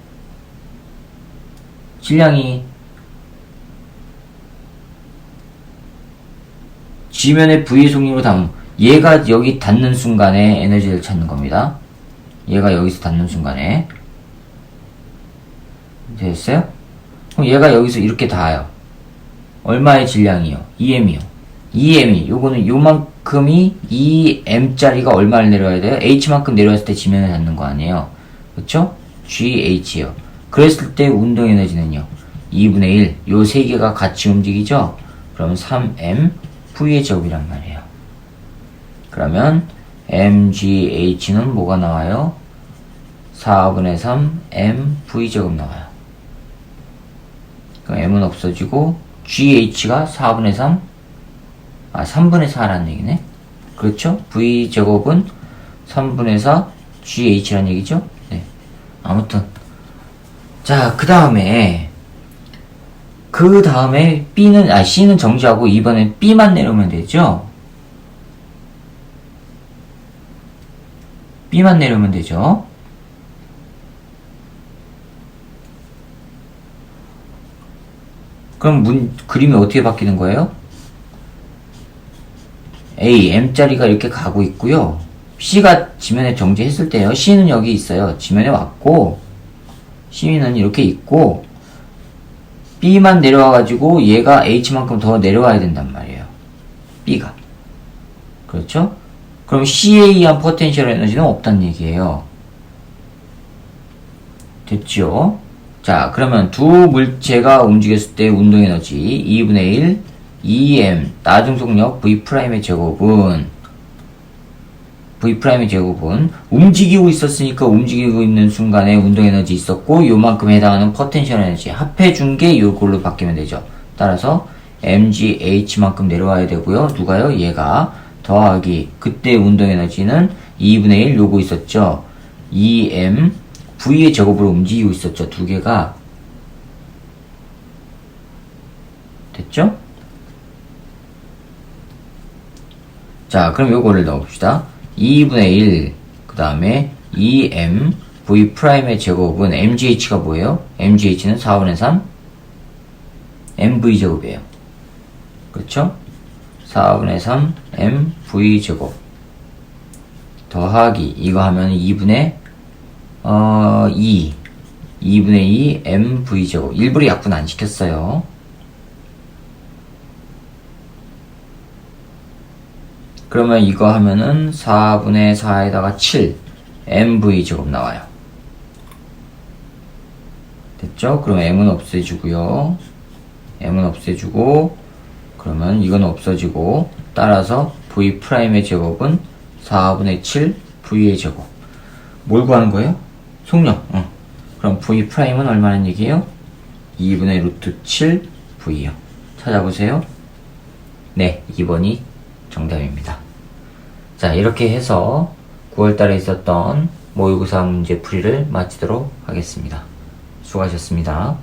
질량이 지면의 V의 속력으로 닿으면 얘가 여기 닿는 순간에 에너지를 찾는 겁니다. 얘가 여기서 닿는 순간에 됐어요? 그럼 얘가 여기서 이렇게 닿아요. 얼마의 질량이요? EM이요. EM이 요거는 요만큼이 EM짜리가 얼마를 내려와야 돼요? H만큼 내려왔을 때 지면에 닿는 거 아니에요? 그쵸? GH요. 그랬을 때 운동 에너지는요? 2분의 1. 요 세 개가 같이 움직이죠? 그러면 3M V의 제곱이란 말이에요. 그러면 MGH는 뭐가 나와요? 4분의 3 MV제곱 나와요. 그럼 M은 없어지고 GH가 4분의 3 3분의 4라는 얘기네. 그렇죠? V제곱은 3분의 4 GH라는 얘기죠? 네. 아무튼 자, 그 다음에 C는 정지하고 이번엔 B만 내려오면 되죠? B만 내려오면 되죠? 그럼 그림이 어떻게 바뀌는 거예요? A, M자리가 이렇게 가고 있고요. C가 지면에 정지했을 때요. C는 여기 있어요. 지면에 왔고 C는 이렇게 있고 B만 내려와가지고 얘가 H만큼 더 내려와야 된단 말이에요. B가. 그렇죠? 그럼 C에 의한 포텐셜 에너지는 없단 얘기예요. 됐죠? 자, 그러면 두 물체가 움직였을 때 운동 에너지 2분의 1 EM 나중속력 V'의 제곱은 움직이고 있었으니까 움직이고 있는 순간에 운동 에너지 있었고 요만큼에 해당하는 포텐셜 에너지 합해준 게 요걸로 바뀌면 되죠. 따라서 MGH만큼 내려와야 되고요. 누가요? 얘가 더하기 그때 운동 에너지는 2분의 1 요거 있었죠. EM V의 제곱으로 움직이고 있었죠. 두 개가. 됐죠? 자, 그럼 요거를 넣어봅시다. 2분의 1, 그 다음에 EM V'의 제곱은 MGH가 뭐예요? MGH는 4분의 3 MV 제곱이에요. 그렇죠? 4분의 3 MV 제곱 더하기 이거 하면 2분의 2 MV 제곱. 일부러 약분 안 시켰어요. 그러면 이거 하면은 4분의 4에다가 7 MV 제곱 나와요. 됐죠? 그럼 M은 없애주고요. M은 없애주고 그러면 이건 없어지고 따라서 V'의 제곱은 4분의 7 V의 제곱. 뭘 구하는 거예요? 속력. 그럼 V'은 얼마나 얘기예요? 2분의 루트 7 V요. 찾아보세요. 네, 2번이 정답입니다. 자, 이렇게 해서 9월달에 있었던 모의고사 문제 풀이를 마치도록 하겠습니다. 수고하셨습니다.